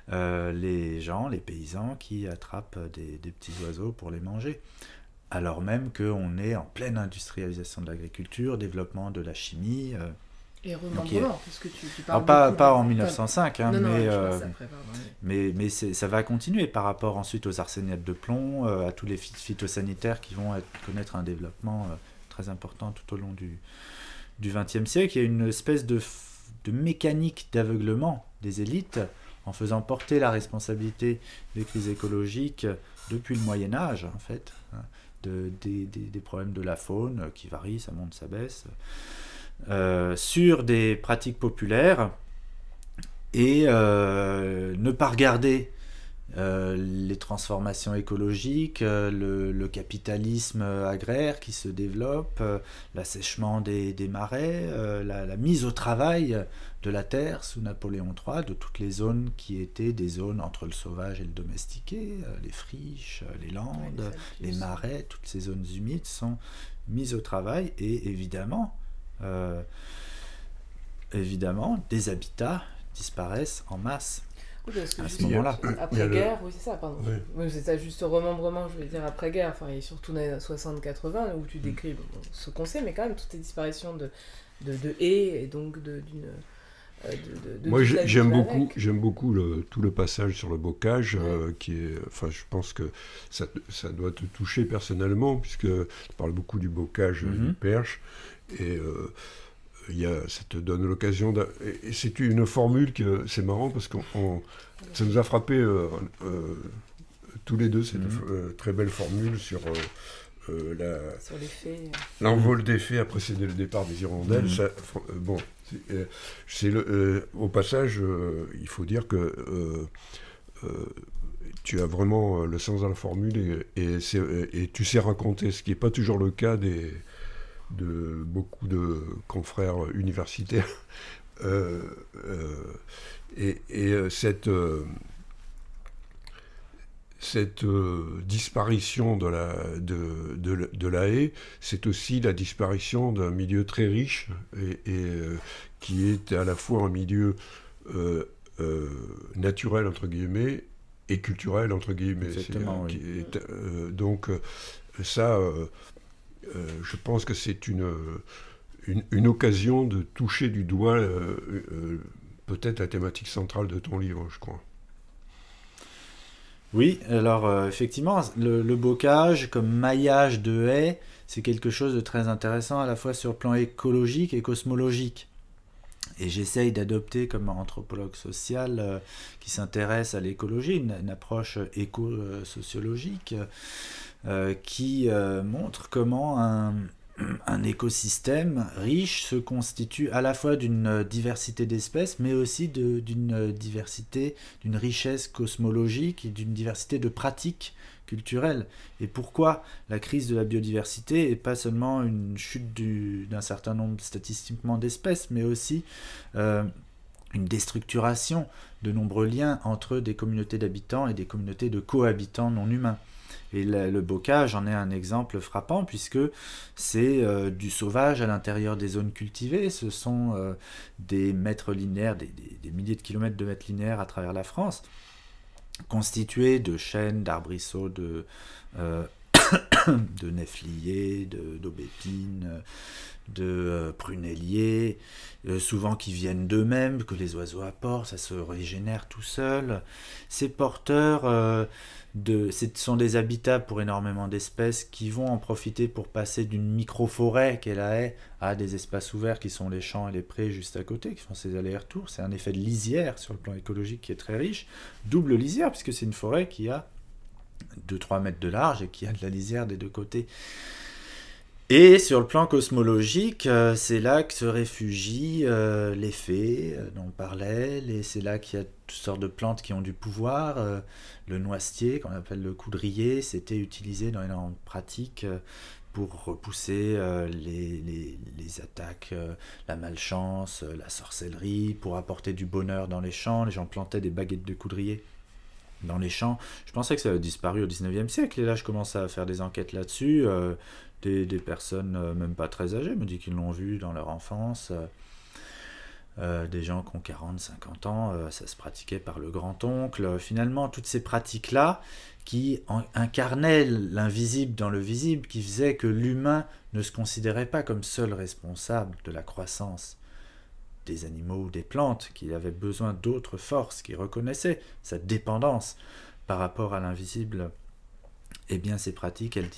les paysans qui attrapent des petits oiseaux pour les manger. Alors même qu'on est en pleine industrialisation de l'agriculture, développement de la chimie. Et remembrement, parce que tu parles pas en 1905, hein, mais ça va continuer par rapport ensuite aux arséniates de plomb, à tous les phytosanitaires qui vont connaître un développement très important tout au long du XXe siècle. Il y a une espèce de mécanique d'aveuglement des élites en faisant porter la responsabilité des crises écologiques depuis le Moyen-Âge, en fait, des problèmes de la faune qui varient, ça monte, ça baisse, sur des pratiques populaires, et ne pas regarder les transformations écologiques, le capitalisme agraire qui se développe, l'assèchement des marais, la mise au travail de la terre sous Napoléon III, de toutes les zones qui étaient des zones entre le sauvage et le domestiqué, les friches, les landes, les marais, toutes ces zones humides sont mises au travail, et évidemment, des habitats disparaissent en masse. Oui, parce que à ce moment-là. Après-guerre, oui, c'est ça, pardon. Oui, c'est ça, juste remembrement, je veux dire, après-guerre, enfin, et surtout dans les 60-80, où tu décris ce qu'on sait, mais quand même, toutes ces disparitions de haies, et donc d'une... Moi, j'aime beaucoup tout le passage sur le bocage, qui est, enfin, je pense que ça doit te toucher personnellement, puisque tu parles beaucoup du bocage du Perche, et ça te donne l'occasion et c'est une formule que c'est marrant parce que ça nous a frappé tous les deux, cette très belle formule sur l'envol des fées a précédé le départ des hirondelles. Ça, au passage, il faut dire que tu as vraiment le sens de la formule et tu sais raconter, ce qui n'est pas toujours le cas de beaucoup de confrères universitaires. Cette disparition de la haie, c'est aussi la disparition d'un milieu très riche qui est à la fois un milieu naturel, entre guillemets, et culturel, entre guillemets. Exactement, oui. Donc ça, je pense que c'est une occasion de toucher du doigt peut-être la thématique centrale de ton livre, je crois. Oui, alors effectivement, le bocage comme maillage de haies, c'est quelque chose de très intéressant à la fois sur le plan écologique et cosmologique. Et j'essaye d'adopter comme anthropologue social qui s'intéresse à l'écologie une approche éco-sociologique qui montre comment un écosystème riche se constitue à la fois d'une diversité d'espèces, mais aussi d'une diversité, d'une richesse cosmologique et d'une diversité de pratiques culturelles. Et pourquoi la crise de la biodiversité n'est pas seulement une chute d'un certain nombre statistiquement d'espèces, mais aussi une déstructuration de nombreux liens entre des communautés d'habitants et des communautés de cohabitants non humains. Et le bocage en est un exemple frappant puisque c'est du sauvage à l'intérieur des zones cultivées. Ce sont des mètres linéaires, des milliers de kilomètres de mètres linéaires à travers la France, constitués de chênes, d'arbrisseaux, de nèfliers, d'aubépines, de prunelliers, souvent qui viennent d'eux-mêmes, que les oiseaux apportent, ça se régénère tout seul. Ces porteurs... ce sont des habitats pour énormément d'espèces qui vont en profiter pour passer d'une micro-forêt qu'est la haie à des espaces ouverts qui sont les champs et les prés juste à côté, qui font ces allers-retours. C'est un effet de lisière sur le plan écologique qui est très riche. Double lisière, puisque c'est une forêt qui a 2-3 mètres de large et qui a de la lisière des deux côtés. Et sur le plan cosmologique, c'est là que se réfugient les fées dont on parlait, c'est là qu'il y a toutes sortes de plantes qui ont du pouvoir. Le noisetier, qu'on appelle le coudrier, c'était utilisé dans énormément de pratiques pour repousser les attaques, la malchance, la sorcellerie, pour apporter du bonheur dans les champs. Les gens plantaient des baguettes de coudrier dans les champs. Je pensais que ça avait disparu au 19e siècle, et là je commence à faire des enquêtes là-dessus. Des personnes même pas très âgées me disent qu'ils l'ont vu dans leur enfance. Des gens qui ont 40-50 ans, ça se pratiquait par le grand-oncle. Finalement, toutes ces pratiques-là qui incarnaient l'invisible dans le visible, qui faisaient que l'humain ne se considérait pas comme seul responsable de la croissance des animaux ou des plantes, qu'il avait besoin d'autres forces, qui reconnaissaient sa dépendance par rapport à l'invisible. Eh bien, ces pratiques, elles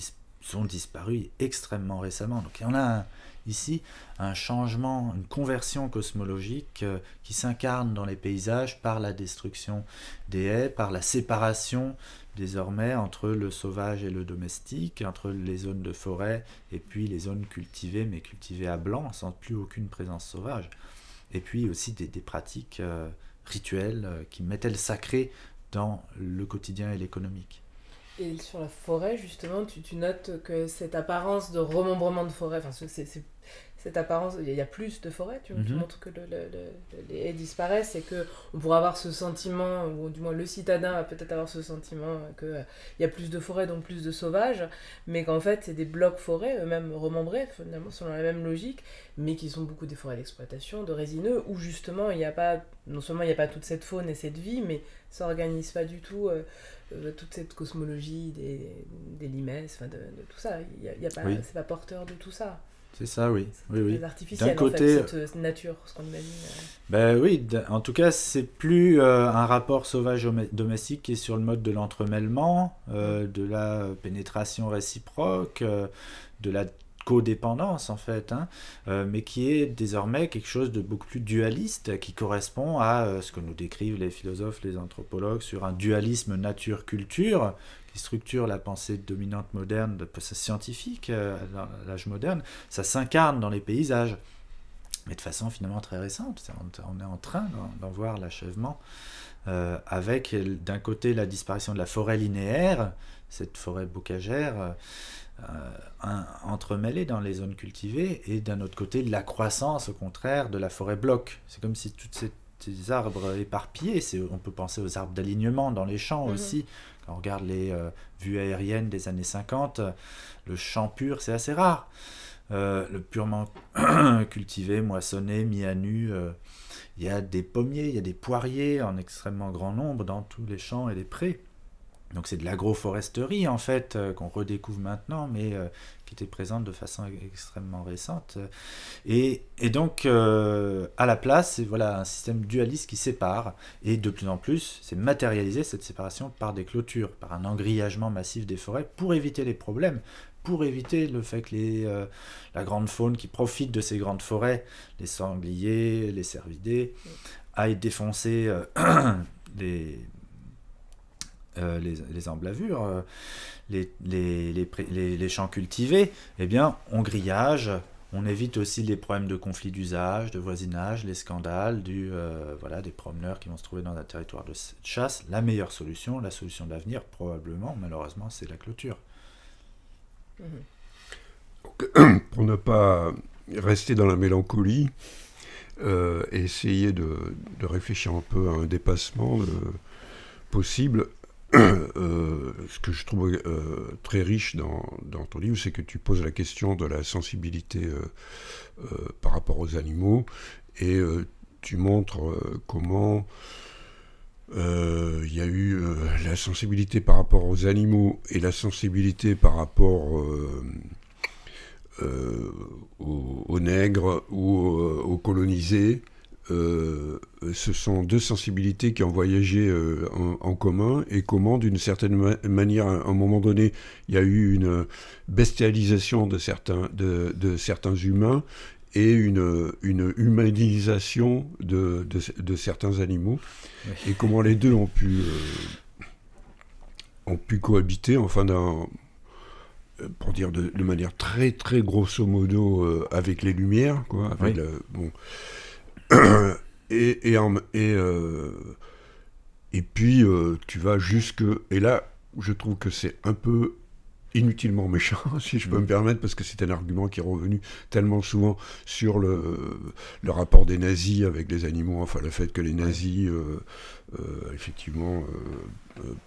sont disparues extrêmement récemment. Donc il y en a ici un changement, une conversion cosmologique qui s'incarne dans les paysages par la destruction des haies, par la séparation désormais entre le sauvage et le domestique, entre les zones de forêt et puis les zones cultivées, mais cultivées à blanc, sans plus aucune présence sauvage. Et puis aussi des pratiques rituelles qui mettaient le sacré dans le quotidien et l'économique. Et sur la forêt, justement, tu notes que cette apparence de remembrement de forêt, enfin, cette apparence, il y a plus de forêt, tu montres que les haies disparaissent et qu'on pourrait avoir ce sentiment, ou du moins le citadin va peut-être avoir ce sentiment qu'il y a plus de forêt, donc plus de sauvages, mais qu'en fait, c'est des blocs forêts, eux-mêmes remembrés, finalement, selon la même logique, mais qui sont beaucoup des forêts d'exploitation, de résineux, où justement, il n'y a pas, non seulement il n'y a pas toute cette faune et cette vie, mais ça n'organise pas du tout toute cette cosmologie des limaces, de tout ça. Y a pas, oui. C'est pas porteur de tout ça. C'est ça, oui. C'est artificiel, d'un côté, en fait, cette nature, ce qu'on imagine. Ben oui, en tout cas, c'est plus un rapport sauvage-domestique qui est sur le mode de l'entremêlement, de la pénétration réciproque, de la codépendance, en fait, mais qui est désormais quelque chose de beaucoup plus dualiste, qui correspond à ce que nous décrivent les philosophes, les anthropologues, sur un dualisme nature-culture, qui structure la pensée dominante moderne, scientifique, dans l'âge moderne. Ça s'incarne dans les paysages. mais de façon finalement très récente. On est en train d'en voir l'achèvement, avec d'un côté la disparition de la forêt linéaire, cette forêt bocagère, entremêlée dans les zones cultivées, et d'un autre côté la croissance au contraire de la forêt bloc. C'est comme si toutes ces arbres éparpillés, on peut penser aux arbres d'alignement dans les champs aussi. Quand on regarde les vues aériennes des années 50, le champ pur c'est assez rare. Le purement cultivé, moissonné, mis à nu, il y a des pommiers, il y a des poiriers en extrêmement grand nombre dans tous les champs et les prés. Donc c'est de l'agroforesterie en fait, qu'on redécouvre maintenant, mais qui était présente de façon extrêmement récente. Et donc à la place, c'est voilà, un système dualiste qui sépare, et de plus en plus c'est matérialisé cette séparation par des clôtures, par un engrillagement massif des forêts pour éviter les problèmes, pour éviter le fait que la grande faune qui profite de ces grandes forêts, les sangliers, les cervidés, aillent défoncer les emblavures, les champs cultivés. Eh bien, on grillage, on évite aussi les problèmes de conflits d'usage, de voisinage, les scandales des promeneurs qui vont se trouver dans un territoire de chasse. La meilleure solution, la solution d'avenir, probablement, malheureusement, c'est la clôture. Pour ne pas rester dans la mélancolie, essayer de réfléchir un peu à un dépassement possible. Ce que je trouve très riche dans ton livre, c'est que tu poses la question de la sensibilité par rapport aux animaux, et tu montres comment il y a eu la sensibilité par rapport aux animaux et la sensibilité par rapport aux nègres ou aux colonisés. Ce sont deux sensibilités qui ont voyagé en commun, et comment, d'une certaine manière, à un moment donné, il y a eu une bestialisation de certains humains et une humanisation de certains animaux, oui. Et comment les deux ont pu cohabiter, enfin, pour dire de manière très très grosso modo, avec les Lumières, quoi, avec oui. Et puis tu vas jusque, et là je trouve que c'est un peu inutilement méchant, si je peux me permettre, parce que c'est un argument qui est revenu tellement souvent sur le rapport des nazis avec les animaux, enfin le fait que les nazis effectivement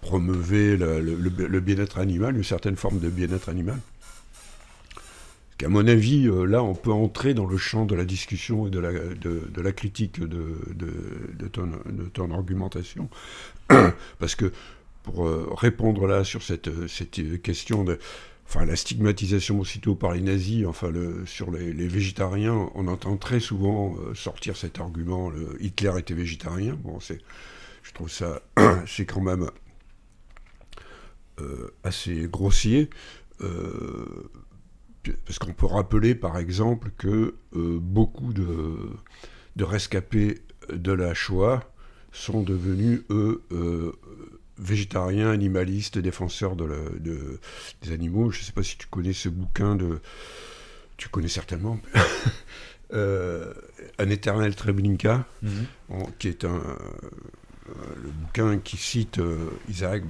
promeuvaient le bien-être animal, une certaine forme de bien-être animal. À mon avis, là, on peut entrer dans le champ de la discussion et de la critique de ton argumentation. Parce que, pour répondre là sur cette question de... Enfin, la stigmatisation aussitôt par les nazis, enfin, sur les végétariens, on entend très souvent sortir cet argument, Hitler était végétarien. Bon, je trouve ça, c'est quand même assez grossier. Parce qu'on peut rappeler, par exemple, que beaucoup de rescapés de la Shoah sont devenus, eux, végétariens, animalistes, défenseurs des animaux. Je ne sais pas si tu connais ce bouquin tu connais certainement. Un éternel Treblinka, qui est le bouquin qui cite Isaac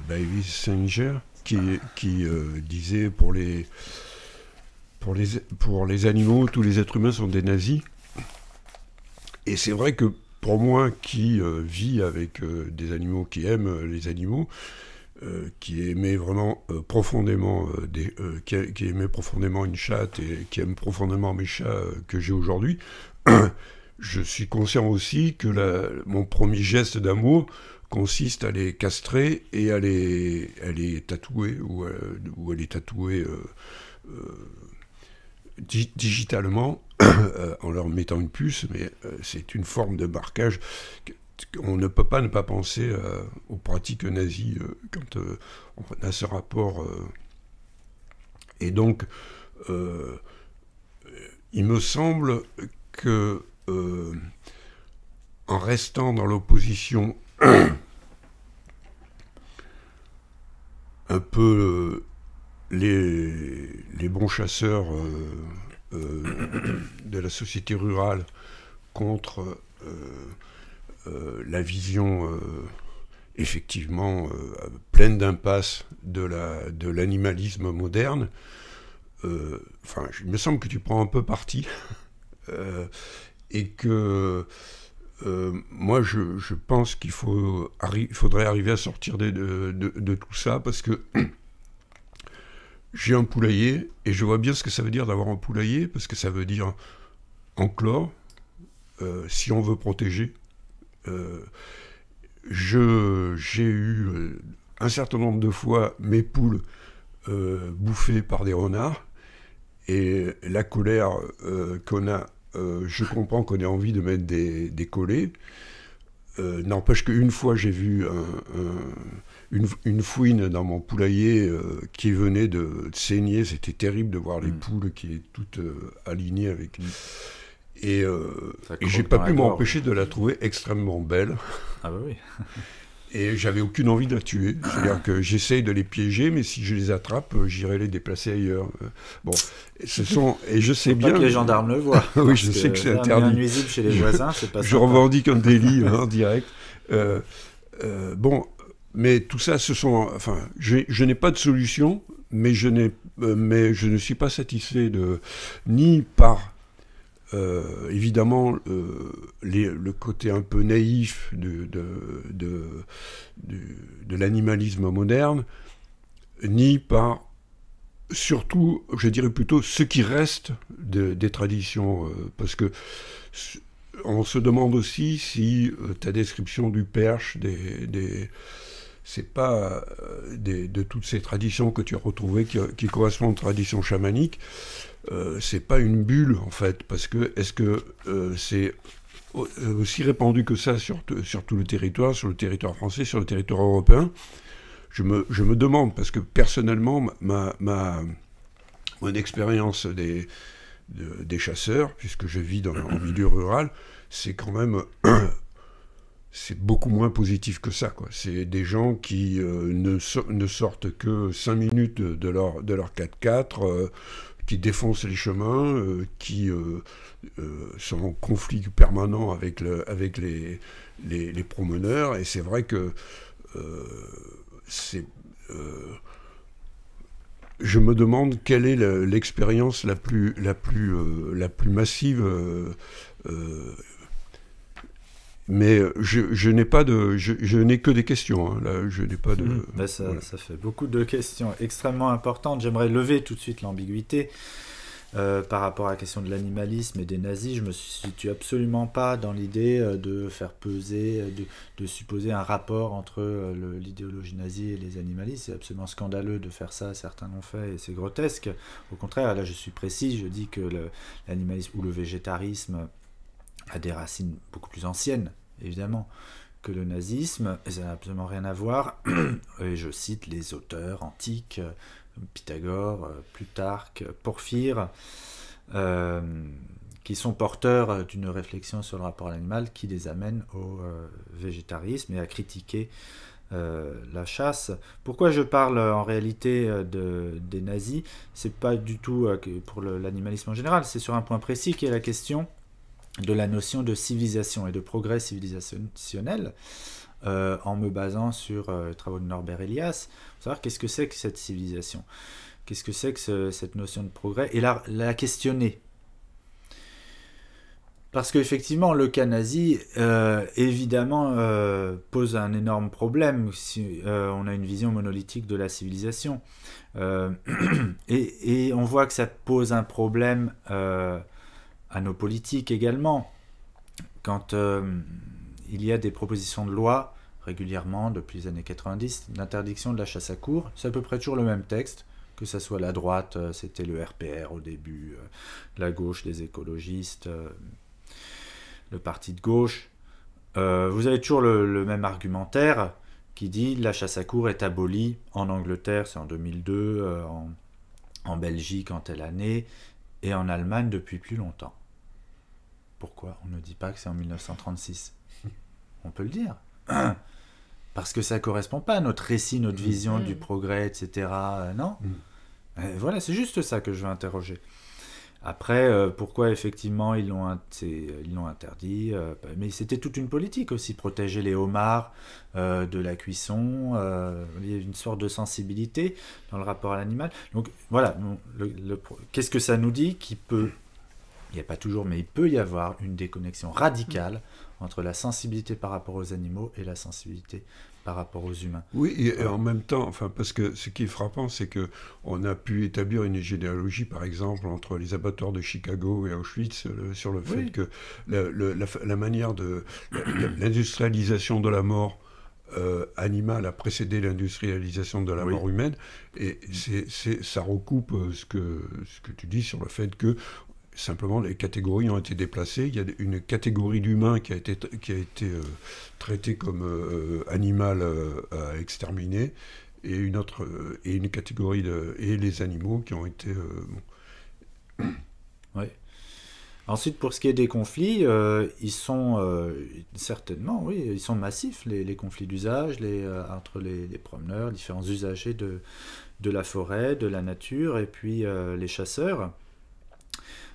Baylis Singer, qui disait pour les animaux, tous les êtres humains sont des nazis. Et c'est vrai que pour moi, qui vis avec des animaux, qui aiment les animaux, qui aimait vraiment profondément qui aimait profondément une chatte et qui aime profondément mes chats que j'ai aujourd'hui, je suis conscient aussi que mon premier geste d'amour consiste à les castrer et à les tatouer ou à les tatouer digitalement en leur mettant une puce, mais c'est une forme de marquage. On ne peut pas ne pas penser aux pratiques nazies quand on a ce rapport. Et donc, il me semble que en restant dans l'opposition un peu les bons chasseurs de la société rurale contre la vision effectivement pleine d'impasses de l'animalisme moderne. Enfin, il me semble que tu prends un peu parti et que moi je pense qu'il faudrait arriver à sortir de tout ça, parce que j'ai un poulailler et je vois bien ce que ça veut dire d'avoir un poulailler, parce que ça veut dire enclore, si on veut protéger. J'ai eu un certain nombre de fois mes poules bouffées par des renards, et la colère qu'on a, je comprends qu'on ait envie de mettre des collets. N'empêche qu'une fois j'ai vu une fouine dans mon poulailler qui venait de saigner. C'était terrible de voir les poules qui étaient toutes alignées avec... Et j'ai pas pu m'empêcher de la trouver extrêmement belle. Ah bah oui. Et j'avais aucune envie de la tuer. C'est-à-dire que j'essaye de les piéger, mais si je les attrape, j'irai les déplacer ailleurs. Bon, et je sais bien... Pas que les gendarmes le voient. Oui, je sais que c'est interdit. Nuisible chez les voisins, c'est pas Je revendique un délit en direct. Bon, mais tout ça, enfin, je n'ai pas de solution, mais je ne suis pas satisfait ni par... évidemment, le côté un peu naïf de l'animalisme moderne, ni par, surtout, je dirais plutôt, ce qui reste des traditions, parce que on se demande aussi si ta description du perche, c'est pas de toutes ces traditions que tu as retrouvées qui correspondent aux traditions chamaniques. C'est pas une bulle en fait, parce que est-ce que c'est aussi répandu que ça sur tout le territoire français, sur le territoire européen? Je me demande, parce que personnellement, mon expérience des chasseurs, puisque je vis en milieu rural, c'est quand même c'est beaucoup moins positif que ça, quoi. C'est des gens qui ne sortent que 5 minutes de leur 4x4, qui défoncent les chemins, qui sont en conflit permanent avec les promeneurs. Et c'est vrai que je me demande quelle est l'expérience la plus massive. Mais je n'ai que des questions. Hein. Là, je n'ai pas de. Ça fait beaucoup de questions extrêmement importantes. J'aimerais lever tout de suite l'ambiguïté par rapport à la question de l'animalisme et des nazis. Je me situe absolument pas dans l'idée de faire peser, de supposer un rapport entre l'idéologie nazie et les animalistes. C'est absolument scandaleux de faire ça. Certains l'ont fait et c'est grotesque. Au contraire, là, je suis précis. Je dis que l'animalisme ou le végétarisme a des racines beaucoup plus anciennes, évidemment, que le nazisme, et ça n'a absolument rien à voir. Et je cite les auteurs antiques, Pythagore, Plutarque, Porphyre, qui sont porteurs d'une réflexion sur le rapport à l'animal qui les amène au végétarisme et à critiquer la chasse. Pourquoi je parle en réalité des nazis? C'est pas du tout pour l'animalisme en général, c'est sur un point précis qui est la question de la notion de civilisation et de progrès civilisationnel, en me basant sur les travaux de Norbert Elias, pour savoir qu'est-ce que c'est que cette civilisation, qu'est-ce que c'est que cette notion de progrès, et la questionner. Parce qu'effectivement, le cas nazi, évidemment, pose un énorme problème si on a une vision monolithique de la civilisation. Et on voit que ça pose un problème à nos politiques également. Quand il y a des propositions de loi régulièrement, depuis les années 90, d'interdiction de la chasse à courre, c'est à peu près toujours le même texte, que ça soit la droite, c'était le RPR au début, la gauche, les écologistes, le parti de gauche. Vous avez toujours le même argumentaire qui dit la chasse à courre est abolie en Angleterre, c'est en 2002, en Belgique en telle année, et en Allemagne depuis plus longtemps. Pourquoi on ne dit pas que c'est en 1936? On peut le dire. Parce que ça ne correspond pas à notre récit, notre vision du progrès, etc. Non ? Voilà, c'est juste ça que je veux interroger. Après, pourquoi effectivement ils l'ont interdit, mais c'était toute une politique aussi, protéger les homards de la cuisson, il y a une sorte de sensibilité dans le rapport à l'animal. Donc voilà, qu'est-ce que ça nous dit il n'y a pas toujours, mais il peut y avoir une déconnexion radicale entre la sensibilité par rapport aux animaux et la sensibilité par rapport aux humains. Oui, et en même temps, parce que ce qui est frappant, c'est qu'on a pu établir une généalogie, par exemple, entre les abattoirs de Chicago et Auschwitz, sur le fait que la manière de l'industrialisation de la mort animale a précédé l'industrialisation de la mort humaine, et ça recoupe ce que tu dis sur le fait que simplement, les catégories ont été déplacées. Il y a une catégorie d'humains qui a été traitée comme animal à exterminer, et une catégorie et les animaux qui ont été... Oui. Ensuite, pour ce qui est des conflits, ils sont certainement, oui, ils sont massifs, les conflits d'usage entre les promeneurs, différents usagers de la forêt, de la nature, et puis les chasseurs.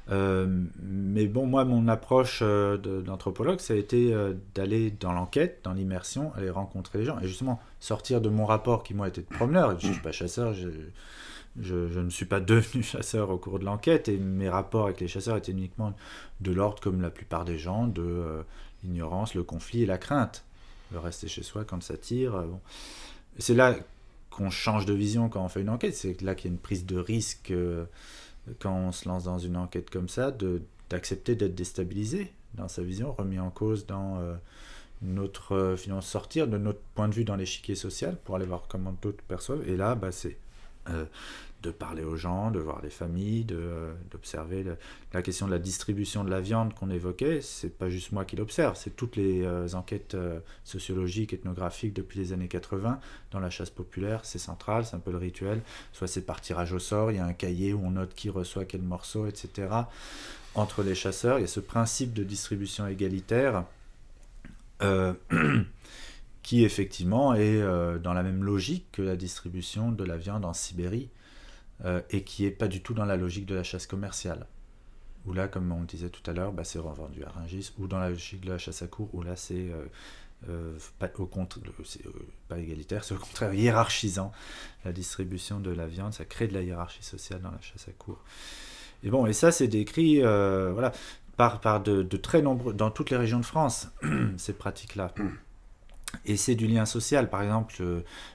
Mais bon, moi, mon approche d'anthropologue, ça a été d'aller dans l'enquête, dans l'immersion, aller rencontrer les gens, et justement sortir de mon rapport qui, moi, était de promeneur. Je ne suis pas chasseur, je ne suis pas devenu chasseur au cours de l'enquête, et mes rapports avec les chasseurs étaient uniquement de l'ordre, comme la plupart des gens, de l'ignorance, le conflit et la crainte. Le rester chez soi quand ça tire. Bon. C'est là qu'on change de vision quand on fait une enquête, c'est là qu'il y a une prise de risque... quand on se lance dans une enquête comme ça, d'accepter d'être déstabilisé dans sa vision, remis en cause dans finalement sortir de notre point de vue dans l'échiquier social pour aller voir comment d'autres perçoivent. Et là, c'est de parler aux gens, de voir les familles, d'observer la question de la distribution de la viande qu'on évoquait. C'est pas juste moi qui l'observe, c'est toutes les enquêtes sociologiques, ethnographiques depuis les années 80. Dans la chasse populaire, c'est central, c'est un peu le rituel. Soit c'est par tirage au sort, il y a un cahier où on note qui reçoit quel morceau, etc. Entre les chasseurs, il y a ce principe de distribution égalitaire qui effectivement est dans la même logique que la distribution de la viande en Sibérie, et qui n'est pas du tout dans la logique de la chasse commerciale, où là, comme on le disait tout à l'heure, c'est revendu à Rungis, ou dans la logique de la chasse à courre, où là c'est pas égalitaire, c'est au contraire hiérarchisant la distribution de la viande, ça crée de la hiérarchie sociale dans la chasse à courre. Et bon, et ça c'est décrit par de très nombreux, dans toutes les régions de France, ces pratiques-là. Et c'est du lien social, par exemple,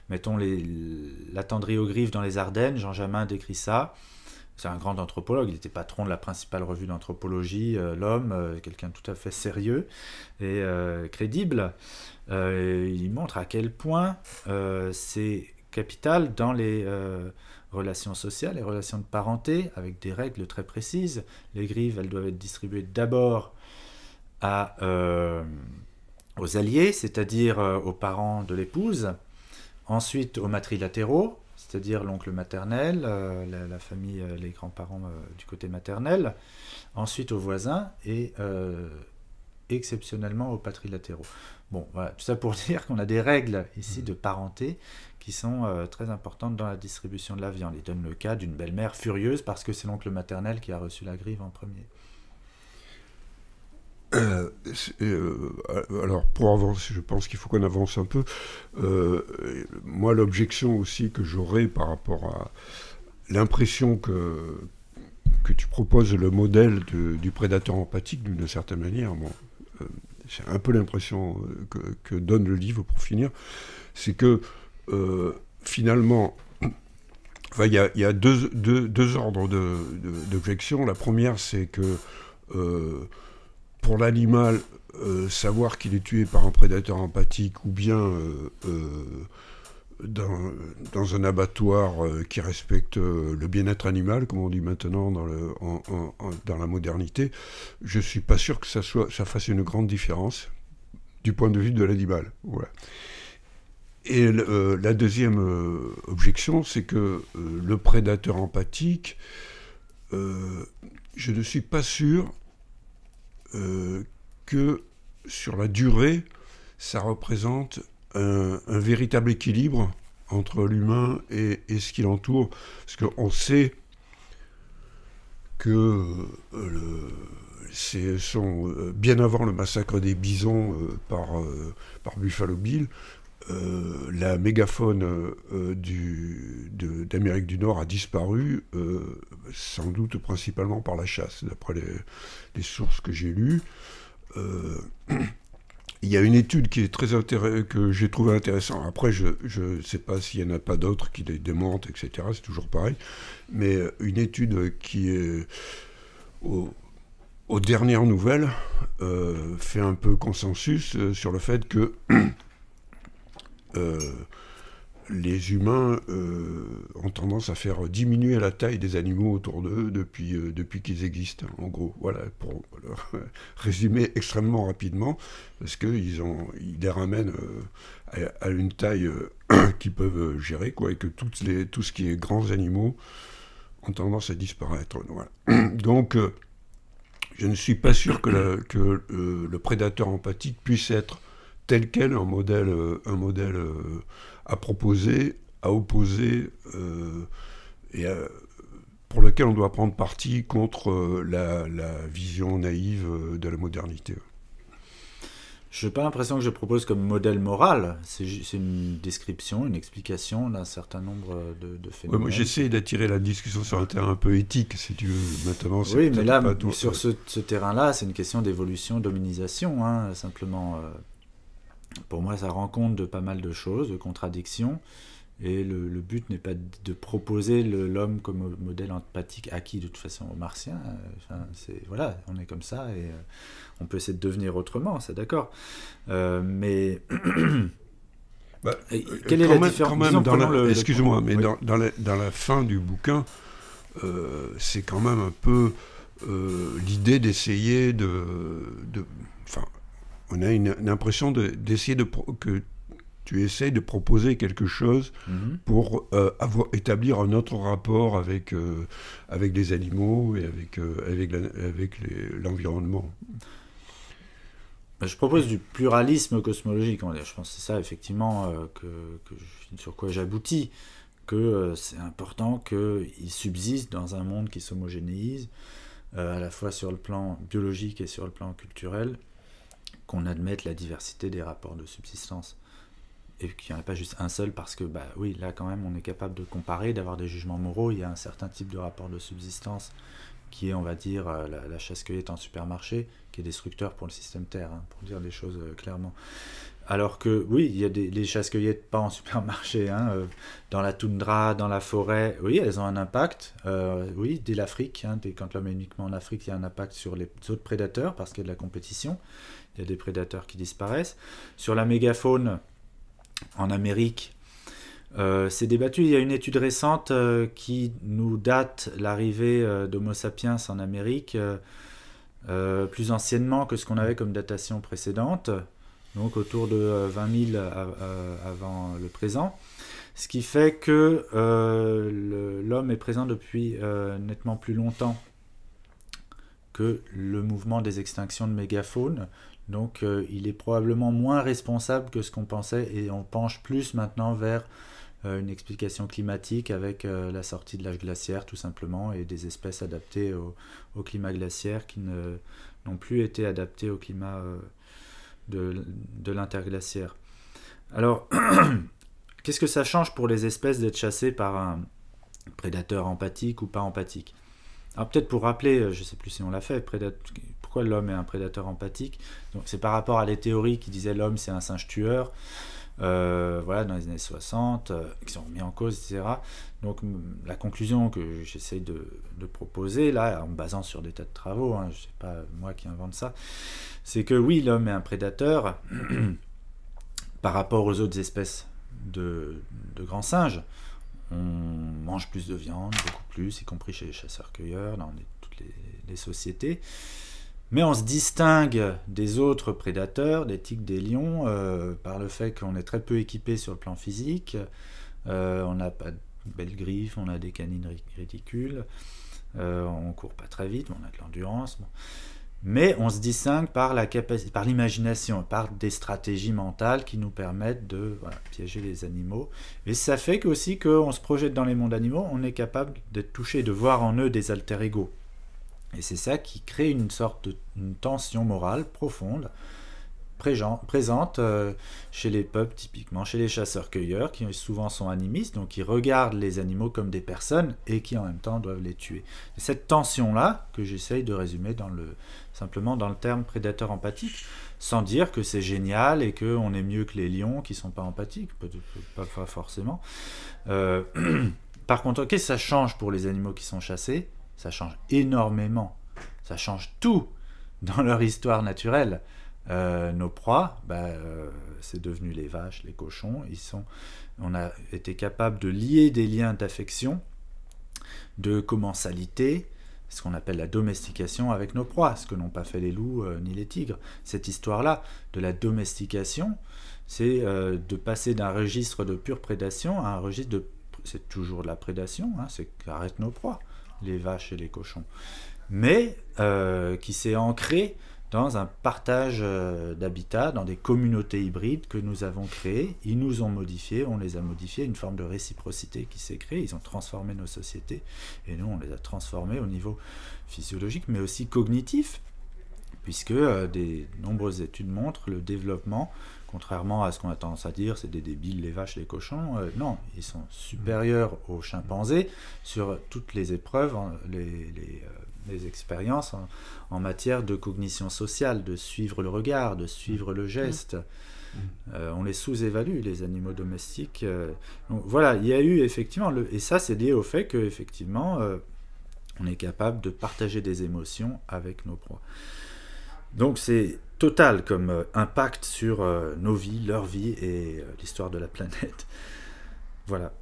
mettons la tenderie aux griffes dans les Ardennes, Jean Jamin décrit ça, c'est un grand anthropologue, il était patron de la principale revue d'anthropologie, L'Homme, quelqu'un de tout à fait sérieux et crédible. Il montre à quel point c'est capital dans les relations sociales, les relations de parenté, avec des règles très précises. Les griffes, elles doivent être distribuées d'abord aux alliés, c'est-à-dire aux parents de l'épouse, ensuite aux matrilatéraux, c'est-à-dire l'oncle maternel, la famille, les grands-parents du côté maternel, ensuite aux voisins et exceptionnellement aux patrilatéraux. Bon, voilà, tout ça pour dire qu'on a des règles ici de parenté qui sont très importantes dans la distribution de la viande. Il donne le cas d'une belle-mère furieuse parce que c'est l'oncle maternel qui a reçu la griffe en premier. Alors pour avancer, je pense qu'il faut qu'on avance un peu. Moi, l'objection aussi que j'aurais par rapport à l'impression que tu proposes le modèle du prédateur empathique d'une certaine manière, c'est un peu l'impression que donne le livre pour finir, c'est que finalement, il y a deux ordres d'objection. La première, c'est que pour l'animal, savoir qu'il est tué par un prédateur empathique ou bien dans un abattoir qui respecte le bien-être animal, comme on dit maintenant dans la modernité, je ne suis pas sûr que ça fasse une grande différence du point de vue de l'animal. Voilà. Et la deuxième objection, c'est que le prédateur empathique, je ne suis pas sûr que sur la durée, ça représente un véritable équilibre entre l'humain et ce qui l'entoure. Parce qu'on sait que bien avant le massacre des bisons par Buffalo Bill, la mégafaune d'Amérique du Nord a disparu, sans doute principalement par la chasse, d'après les sources que j'ai lues. Il y a une étude qui est que j'ai trouvée intéressante. Après, je ne sais pas s'il n'y en a pas d'autres qui les démentent, etc. C'est toujours pareil. Mais une étude qui est aux dernières nouvelles fait un peu consensus sur le fait que les humains ont tendance à faire diminuer la taille des animaux autour d'eux depuis qu'ils existent, en gros. Voilà, pour le résumer extrêmement rapidement, parce qu'ils les ramènent à une taille qu'ils peuvent gérer, quoi, et que tout ce qui est grands animaux ont tendance à disparaître. Voilà. Donc, je ne suis pas sûr que le prédateur empathique puisse être tel quel un modèle à proposer, à opposer, pour lequel on doit prendre parti contre la vision naïve de la modernité. Je n'ai pas l'impression que je propose comme modèle moral, c'est une description, une explication d'un certain nombre de phénomènes. Ouais, moi j'essaie d'attirer la discussion sur un terrain un peu éthique, si tu veux. Maintenant, oui, mais là, sur ce terrain-là, c'est une question d'évolution, d'hominisation, hein, simplement. Pour moi, ça rend compte de pas mal de choses, de contradictions, et le but n'est pas de proposer l'homme comme modèle empathique acquis de toute façon aux martiens. Voilà, on est comme ça, et on peut essayer de devenir autrement, c'est d'accord. Mais quelle est la différence? Excuse-moi, mais oui. dans la fin du bouquin, c'est quand même un peu l'idée d'essayer on a une impression d'essayer que tu essayes de proposer quelque chose pour établir un autre rapport avec les animaux et avec l'environnement. Je propose du pluralisme cosmologique. Je pense que c'est ça, effectivement, sur quoi j'aboutis, que c'est important qu'il subsiste dans un monde qui s'homogénéise, à la fois sur le plan biologique et sur le plan culturel, qu'on admette la diversité des rapports de subsistance. Et qu'il n'y en a pas juste un seul, parce que, oui, là, quand même, on est capable de comparer, d'avoir des jugements moraux. Il y a un certain type de rapport de subsistance qui est, on va dire, la chasse-cueillette en supermarché, qui est destructeur pour le système Terre, hein, pour dire les choses clairement. Alors que, oui, il y a les chasses-cueillettes pas en supermarché, hein, dans la toundra, dans la forêt, oui, elles ont un impact. Oui, dès l'Afrique, hein, quand l'homme est uniquement en Afrique, il y a un impact sur les autres prédateurs, parce qu'il y a de la compétition. Il y a des prédateurs qui disparaissent. Sur la mégafaune, en Amérique, c'est débattu. Il y a une étude récente qui nous date l'arrivée d'Homo sapiens en Amérique plus anciennement que ce qu'on avait comme datation précédente, donc autour de 20 000 avant le présent. Ce qui fait que l'homme est présent depuis nettement plus longtemps que le mouvement des extinctions de mégafaune. Donc il est probablement moins responsable que ce qu'on pensait, et on penche plus maintenant vers une explication climatique avec la sortie de l'âge glaciaire tout simplement, et des espèces adaptées au climat glaciaire qui n'ont plus été adaptées au climat de l'interglaciaire. Alors, qu'est-ce que ça change pour les espèces d'être chassées par un prédateur empathique ou pas empathique? Alors peut-être pour rappeler, je ne sais plus si on l'a fait, pourquoi l'homme est un prédateur empathique. Donc c'est par rapport à les théories qui disaient l'homme c'est un singe tueur, voilà, dans les années 60, qui sont remis en cause, etc. Donc la conclusion que j'essaye de proposer, là, en me basant sur des tas de travaux, hein, je ne sais pas moi qui invente ça, c'est que oui, l'homme est un prédateur par rapport aux autres espèces de grands singes. On mange plus de viande, beaucoup plus, y compris chez les chasseurs-cueilleurs, dans toutes les sociétés. Mais on se distingue des autres prédateurs, des tigres, des lions, par le fait qu'on est très peu équipé sur le plan physique. On n'a pas de belles griffes, on a des canines ridicules, on ne court pas très vite, on a de l'endurance. Bon. Mais on se distingue par l'imagination, par des stratégies mentales qui nous permettent de piéger les animaux. Et ça fait aussi qu'on se projette dans les mondes animaux, on est capable d'être touché, de voir en eux des alter ego. Et c'est ça qui crée une sorte une tension morale profonde, présente chez les peuples, typiquement chez les chasseurs-cueilleurs, qui souvent sont animistes, donc qui regardent les animaux comme des personnes et qui en même temps doivent les tuer. Et cette tension-là, que j'essaye de résumer simplement dans le terme prédateur empathique, sans dire que c'est génial et qu'on est mieux que les lions qui ne sont pas empathiques, pas forcément. Par contre, qu'est-ce que ça change pour les animaux qui sont chassés ? Ça change énormément. Ça change tout dans leur histoire naturelle. Nos proies, c'est devenu les vaches, les cochons. On a été capable de lier des liens d'affection, de commensalité, ce qu'on appelle la domestication avec nos proies, ce que n'ont pas fait les loups ni les tigres. Cette histoire-là de la domestication, c'est de passer d'un registre de pure prédation à un registre c'est toujours de la prédation, hein, c'est qu'arrêtent nos proies, les vaches et les cochons, mais qui s'est ancré dans un partage d'habitat, dans des communautés hybrides que nous avons créées. Ils nous ont modifiés, on les a modifiés, une forme de réciprocité qui s'est créée. Ils ont transformé nos sociétés, et nous, on les a transformés au niveau physiologique, mais aussi cognitif, puisque des nombreuses études montrent le développement, contrairement à ce qu'on a tendance à dire, c'est des débiles, les vaches, les cochons. Non, ils sont supérieurs aux chimpanzés sur toutes les épreuves, les expériences en matière de cognition sociale, de suivre le regard, de suivre le geste. On les sous-évalue, les animaux domestiques. Donc voilà, il y a eu effectivement, et ça c'est lié au fait qu'effectivement, on est capable de partager des émotions avec nos proies. Donc c'est total comme impact sur nos vies, leur vie et l'histoire de la planète. Voilà.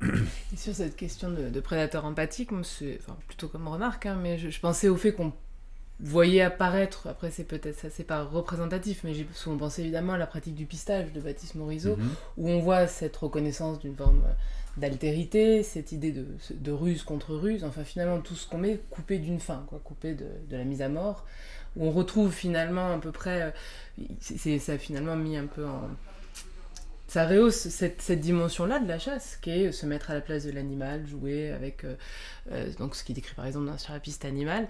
Et sur cette question de prédateur empathique, plutôt comme remarque, hein, mais je pensais au fait qu'on voyait apparaître, après c'est peut-être ça, c'est pas représentatif, mais j'ai souvent pensé évidemment à la pratique du pistage de Baptiste Morisot, où on voit cette reconnaissance d'une forme d'altérité, cette idée de ruse contre ruse, enfin finalement tout ce qu'on met coupé d'une fin, coupé de la mise à mort, où on retrouve finalement à peu près, ça a finalement mis un peu en... Ça rehausse cette dimension-là de la chasse, qui est se mettre à la place de l'animal, jouer avec donc ce qui est décrit par exemple sur la piste animale,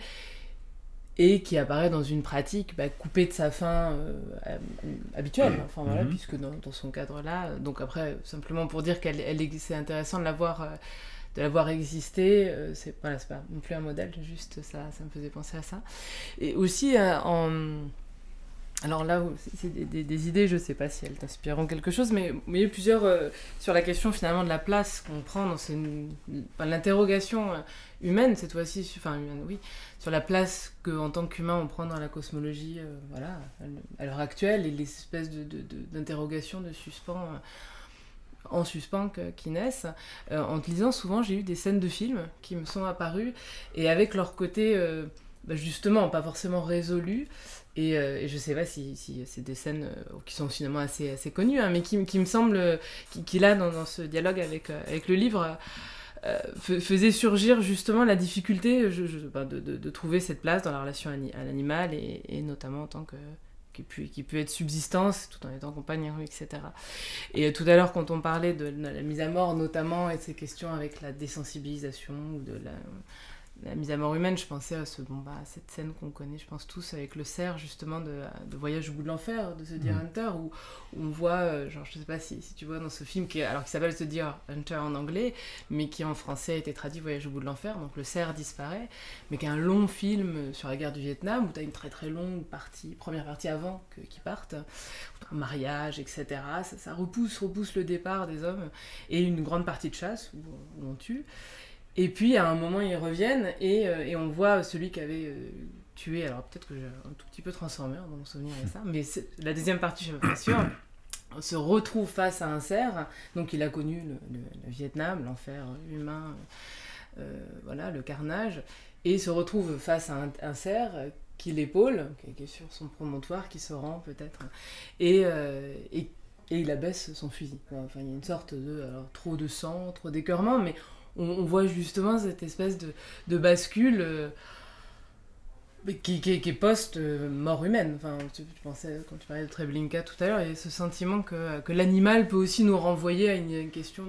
et qui apparaît dans une pratique coupée de sa fin habituelle, enfin voilà, puisque dans son cadre-là, donc après, simplement pour dire c'est intéressant de l'avoir existé, c'est pas non plus un modèle, juste ça me faisait penser à ça. Et aussi alors là, c'est des idées, je ne sais pas si elles t'inspireront quelque chose, mais il y a plusieurs sur la question finalement de la place qu'on prend dans l'interrogation humaine, cette fois-ci, sur la place qu'en tant qu'humain on prend dans la cosmologie, à l'heure actuelle, et les espèces d'interrogations, de suspens, en suspens qui naissent. En te lisant, souvent, j'ai eu des scènes de films qui me sont apparues, et avec leur côté, justement, pas forcément résolu. Et je sais pas si c'est des scènes qui sont finalement assez connues, hein, mais qui me semble qui là dans ce dialogue avec le livre faisait surgir justement la difficulté de trouver cette place dans la relation à l'animal, et notamment en tant qui peut être subsistance tout en étant compagnon, etc. Et tout à l'heure, quand on parlait de la mise à mort notamment, et de ces questions avec la désensibilisation ou de la mise à mort humaine, je pensais à cette scène qu'on connaît, je pense tous, avec le cerf, justement, de Voyage au bout de l'enfer, de The Deer Hunter, où on voit, je sais pas si tu vois dans ce film, qui s'appelle The Deer Hunter en anglais, mais qui en français a été traduit Voyage au bout de l'enfer, donc le cerf disparaît, mais qui est un long film sur la guerre du Vietnam, où tu as une très très longue première partie avant qu'ils partent, un mariage, etc. Ça repousse le départ des hommes, et une grande partie de chasse, où on tue. Et puis à un moment ils reviennent et on voit celui qui avait tué, alors peut-être que j'ai un tout petit peu transformé dans mon souvenir avec ça, mais la deuxième partie je suis pas sûre, se retrouve face à un cerf, donc il a connu le Vietnam, l'enfer humain, le carnage, et se retrouve face à un cerf qui l'épaule, qui est sur son promontoire, qui se rend peut-être, et il abaisse son fusil. Enfin, il y a une sorte de trop de sang, trop d'écœurement, mais on voit justement cette espèce de bascule qui est post-mort humaine. Enfin, tu pensais, quand tu parlais de Treblinka tout à l'heure, il y a ce sentiment que l'animal peut aussi nous renvoyer à une question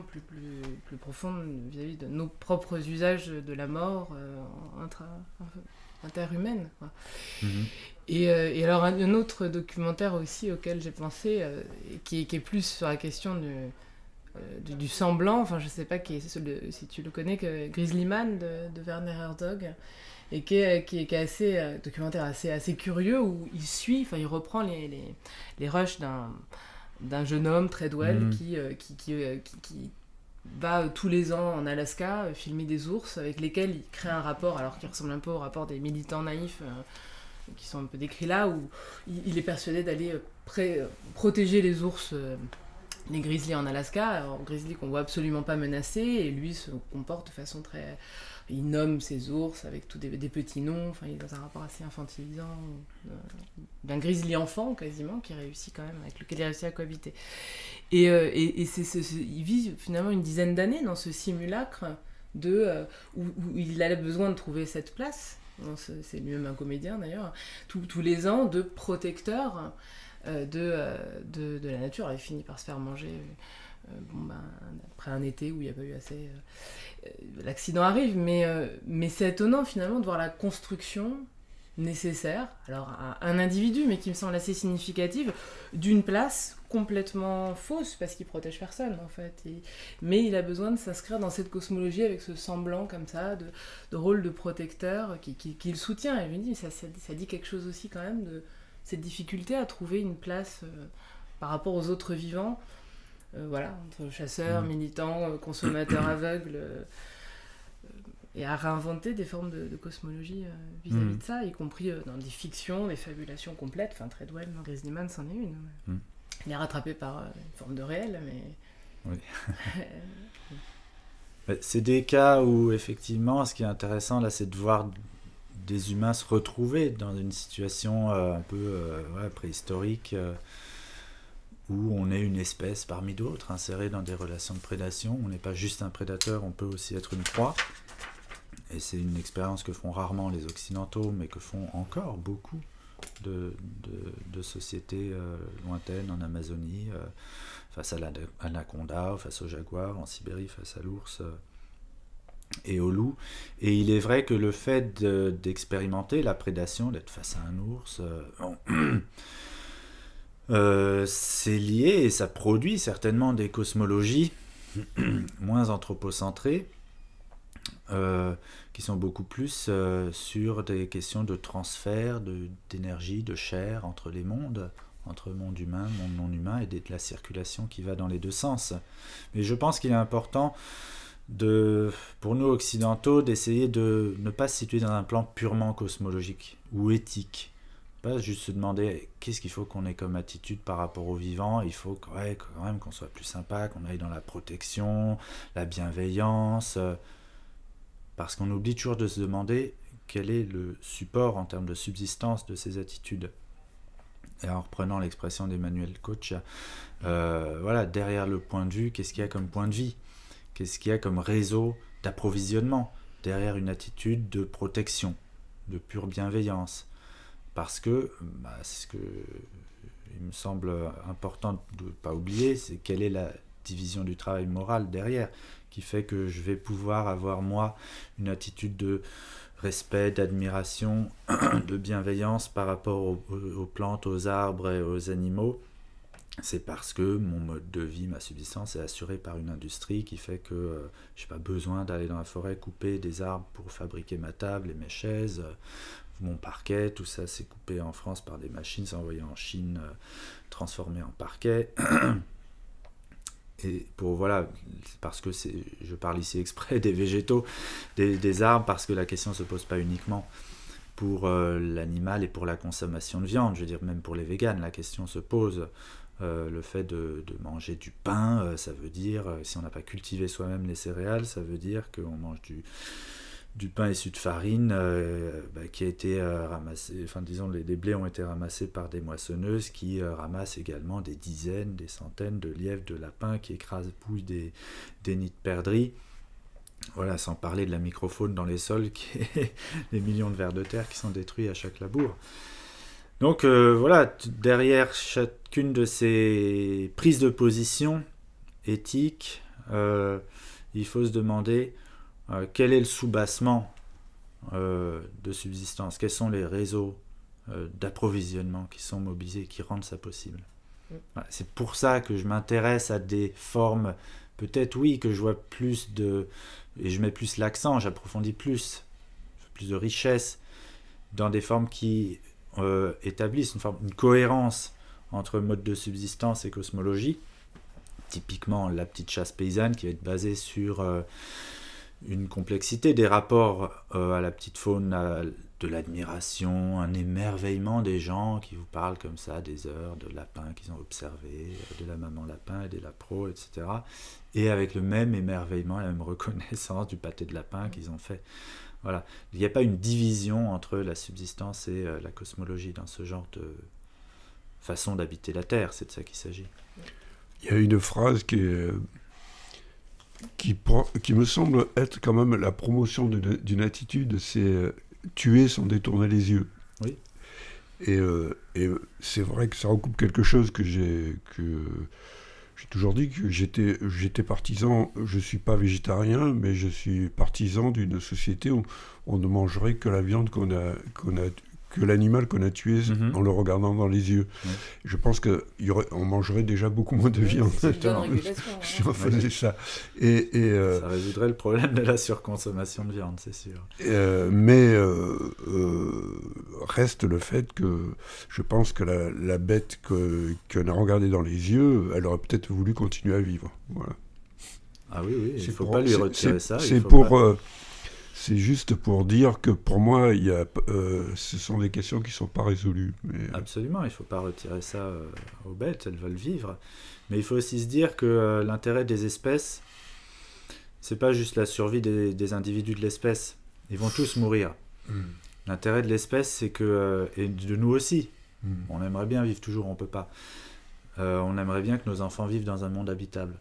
plus profonde vis-à-vis de nos propres usages de la mort interhumaine, quoi. Mhm. Et alors un autre documentaire aussi auquel j'ai pensé, qui est plus sur la question du semblant, enfin je sais pas si tu le connais, que Grizzly Man de Werner Herzog, et qui est assez documentaire assez curieux, où il reprend les rushs d'un jeune homme, Treadwell, qui va tous les ans en Alaska filmer des ours avec lesquels il crée un rapport, alors qui ressemble un peu au rapport des militants naïfs qui sont un peu décrits là, où il est persuadé d'aller protéger les ours, les grizzlies en Alaska, alors grizzlies qu'on voit absolument pas menacés, et lui se comporte de façon très... Il nomme ses ours avec tous des petits noms, enfin il est dans un rapport assez infantilisant, d'un grizzly enfant quasiment, qui réussit quand même, avec lequel il réussit à cohabiter. Et il vit finalement une dizaine d'années dans ce simulacre où il a besoin de trouver cette place. C'est lui-même un comédien d'ailleurs, tous les ans, de protecteur de la nature. Il finit par se faire manger après un été où il n'y a pas eu assez... l'accident arrive, mais c'est étonnant finalement de voir la construction nécessaire, alors à un individu, mais qui me semble assez significative, d'une place complètement fausse, parce qu'il protège personne en fait. Mais il a besoin de s'inscrire dans cette cosmologie avec ce semblant comme ça de rôle de protecteur qui le soutient. Et je me dis, ça dit quelque chose aussi quand même de cette difficulté à trouver une place par rapport aux autres vivants, voilà, entre chasseurs, militants, consommateurs aveugles, et à réinventer des formes de cosmologie vis-à-vis de ça, y compris dans des fictions, des fabulations complètes. Enfin, Treadwell, Grizzly Man, c'en est une. Il est rattrapé par une forme de réel, mais... Oui. C'est des cas où, effectivement, ce qui est intéressant, là, c'est de voir des humains se retrouver dans une situation un peu préhistorique, où on est une espèce parmi d'autres, insérée dans des relations de prédation. On n'est pas juste un prédateur, on peut aussi être une proie. Et c'est une expérience que font rarement les Occidentaux, mais que font encore beaucoup de sociétés lointaines en Amazonie, face à l'anaconda, face au jaguar, en Sibérie, face à l'ours et au loup. Et il est vrai que le fait d'expérimenter la prédation, d'être face à un ours, c'est lié et ça produit certainement des cosmologies moins anthropocentrées, qui sont beaucoup plus sur des questions de transfert d'énergie, de chair entre les mondes, entre monde humain, monde non humain, et de la circulation qui va dans les deux sens. Mais je pense qu'il est important pour nous occidentaux d'essayer de ne pas se situer dans un plan purement cosmologique ou éthique. Pas juste se demander qu'est-ce qu'il faut qu'on ait comme attitude par rapport aux vivants. Il faut quand même qu'on soit plus sympa, qu'on aille dans la protection, la bienveillance, parce qu'on oublie toujours de se demander quel est le support en termes de subsistance de ces attitudes. Et en reprenant l'expression d'Emmanuel Koch, derrière le point de vue, qu'est-ce qu'il y a comme point de vie? Qu'est-ce qu'il y a comme réseau d'approvisionnement derrière une attitude de protection, de pure bienveillance? Parce que, c'est ce que il me semble important de ne pas oublier, c'est quelle est la division du travail moral derrière, qui fait que je vais pouvoir avoir, moi, une attitude de respect, d'admiration, de bienveillance par rapport aux plantes, aux arbres et aux animaux. C'est parce que mon mode de vie, ma subsistance est assurée par une industrie qui fait que je n'ai pas besoin d'aller dans la forêt couper des arbres pour fabriquer ma table et mes chaises, mon parquet, tout ça c'est coupé en France par des machines, c'est envoyé en Chine, transformé en parquet. Et parce que je parle ici exprès des végétaux, des arbres, parce que la question ne se pose pas uniquement pour l'animal et pour la consommation de viande. Je veux dire, même pour les véganes, la question se pose. Le fait de manger du pain, ça veut dire, si on n'a pas cultivé soi-même les céréales, ça veut dire qu'on mange du pain issu de farine qui a été ramassé, les blés ont été ramassés par des moissonneuses qui ramassent également des dizaines, des centaines de lièvres de lapins qui écrasent-pouillent des nids de perdrix. Voilà, sans parler de la microfaune dans les sols, qui est les millions de vers de terre qui sont détruits à chaque labour. Donc derrière chacune de ces prises de position éthiques, il faut se demander quel est le soubassement de subsistance, quels sont les réseaux d'approvisionnement qui sont mobilisés et qui rendent ça possible. Voilà, c'est pour ça que je m'intéresse à des formes, peut-être oui, que je vois plus et je mets plus l'accent, j'approfondis plus de richesse dans des formes qui établissent une cohérence entre mode de subsistance et cosmologie. Typiquement la petite chasse paysanne qui va être basée sur une complexité des rapports à la petite faune, de l'admiration, un émerveillement des gens qui vous parlent comme ça des heures de lapins qu'ils ont observés, de la maman lapin et des lapros, etc. Et avec le même émerveillement, la même reconnaissance du pâté de lapin qu'ils ont fait. Voilà. Il n'y a pas une division entre la subsistance et la cosmologie dans ce genre de façon d'habiter la Terre, c'est de ça qu'il s'agit. Il y a une phrase qui me semble être quand même la promotion d'une attitude, c'est tuer sans détourner les yeux. Oui. Et c'est vrai que ça recoupe quelque chose que j'ai toujours dit, que j'étais partisan, je ne suis pas végétarien, mais je suis partisan d'une société où on ne mangerait que la viande que l'animal qu'on a tué en le regardant dans les yeux. Je pense qu'on mangerait déjà beaucoup moins de viande si on faisait ça. Ça résoudrait le problème de la surconsommation de viande, c'est sûr. Mais reste le fait que je pense que la bête qu'on a regardée dans les yeux, elle aurait peut-être voulu continuer à vivre. Voilà. Ah oui, il ne faut pas lui retirer ça. C'est juste pour dire que pour moi, ce sont des questions qui ne sont pas résolues. Mais... Absolument, il ne faut pas retirer ça aux bêtes, elles veulent vivre. Mais il faut aussi se dire que l'intérêt des espèces, ce n'est pas juste la survie des individus de l'espèce. Ils vont tous mourir. L'intérêt de l'espèce, c'est que, et de nous aussi, on aimerait bien vivre toujours, on ne peut pas. On aimerait bien que nos enfants vivent dans un monde habitable.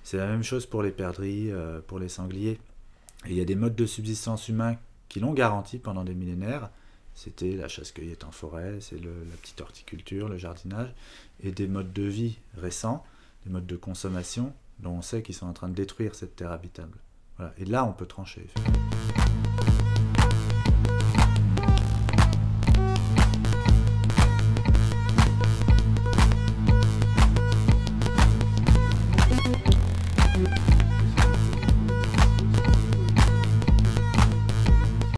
C'est la même chose pour les perdrix, pour les sangliers. Et il y a des modes de subsistance humains qui l'ont garanti pendant des millénaires. C'était la chasse-cueillette en forêt, c'est la petite horticulture, le jardinage, et des modes de vie récents, des modes de consommation, dont on sait qu'ils sont en train de détruire cette terre habitable. Voilà. Et là, on peut trancher.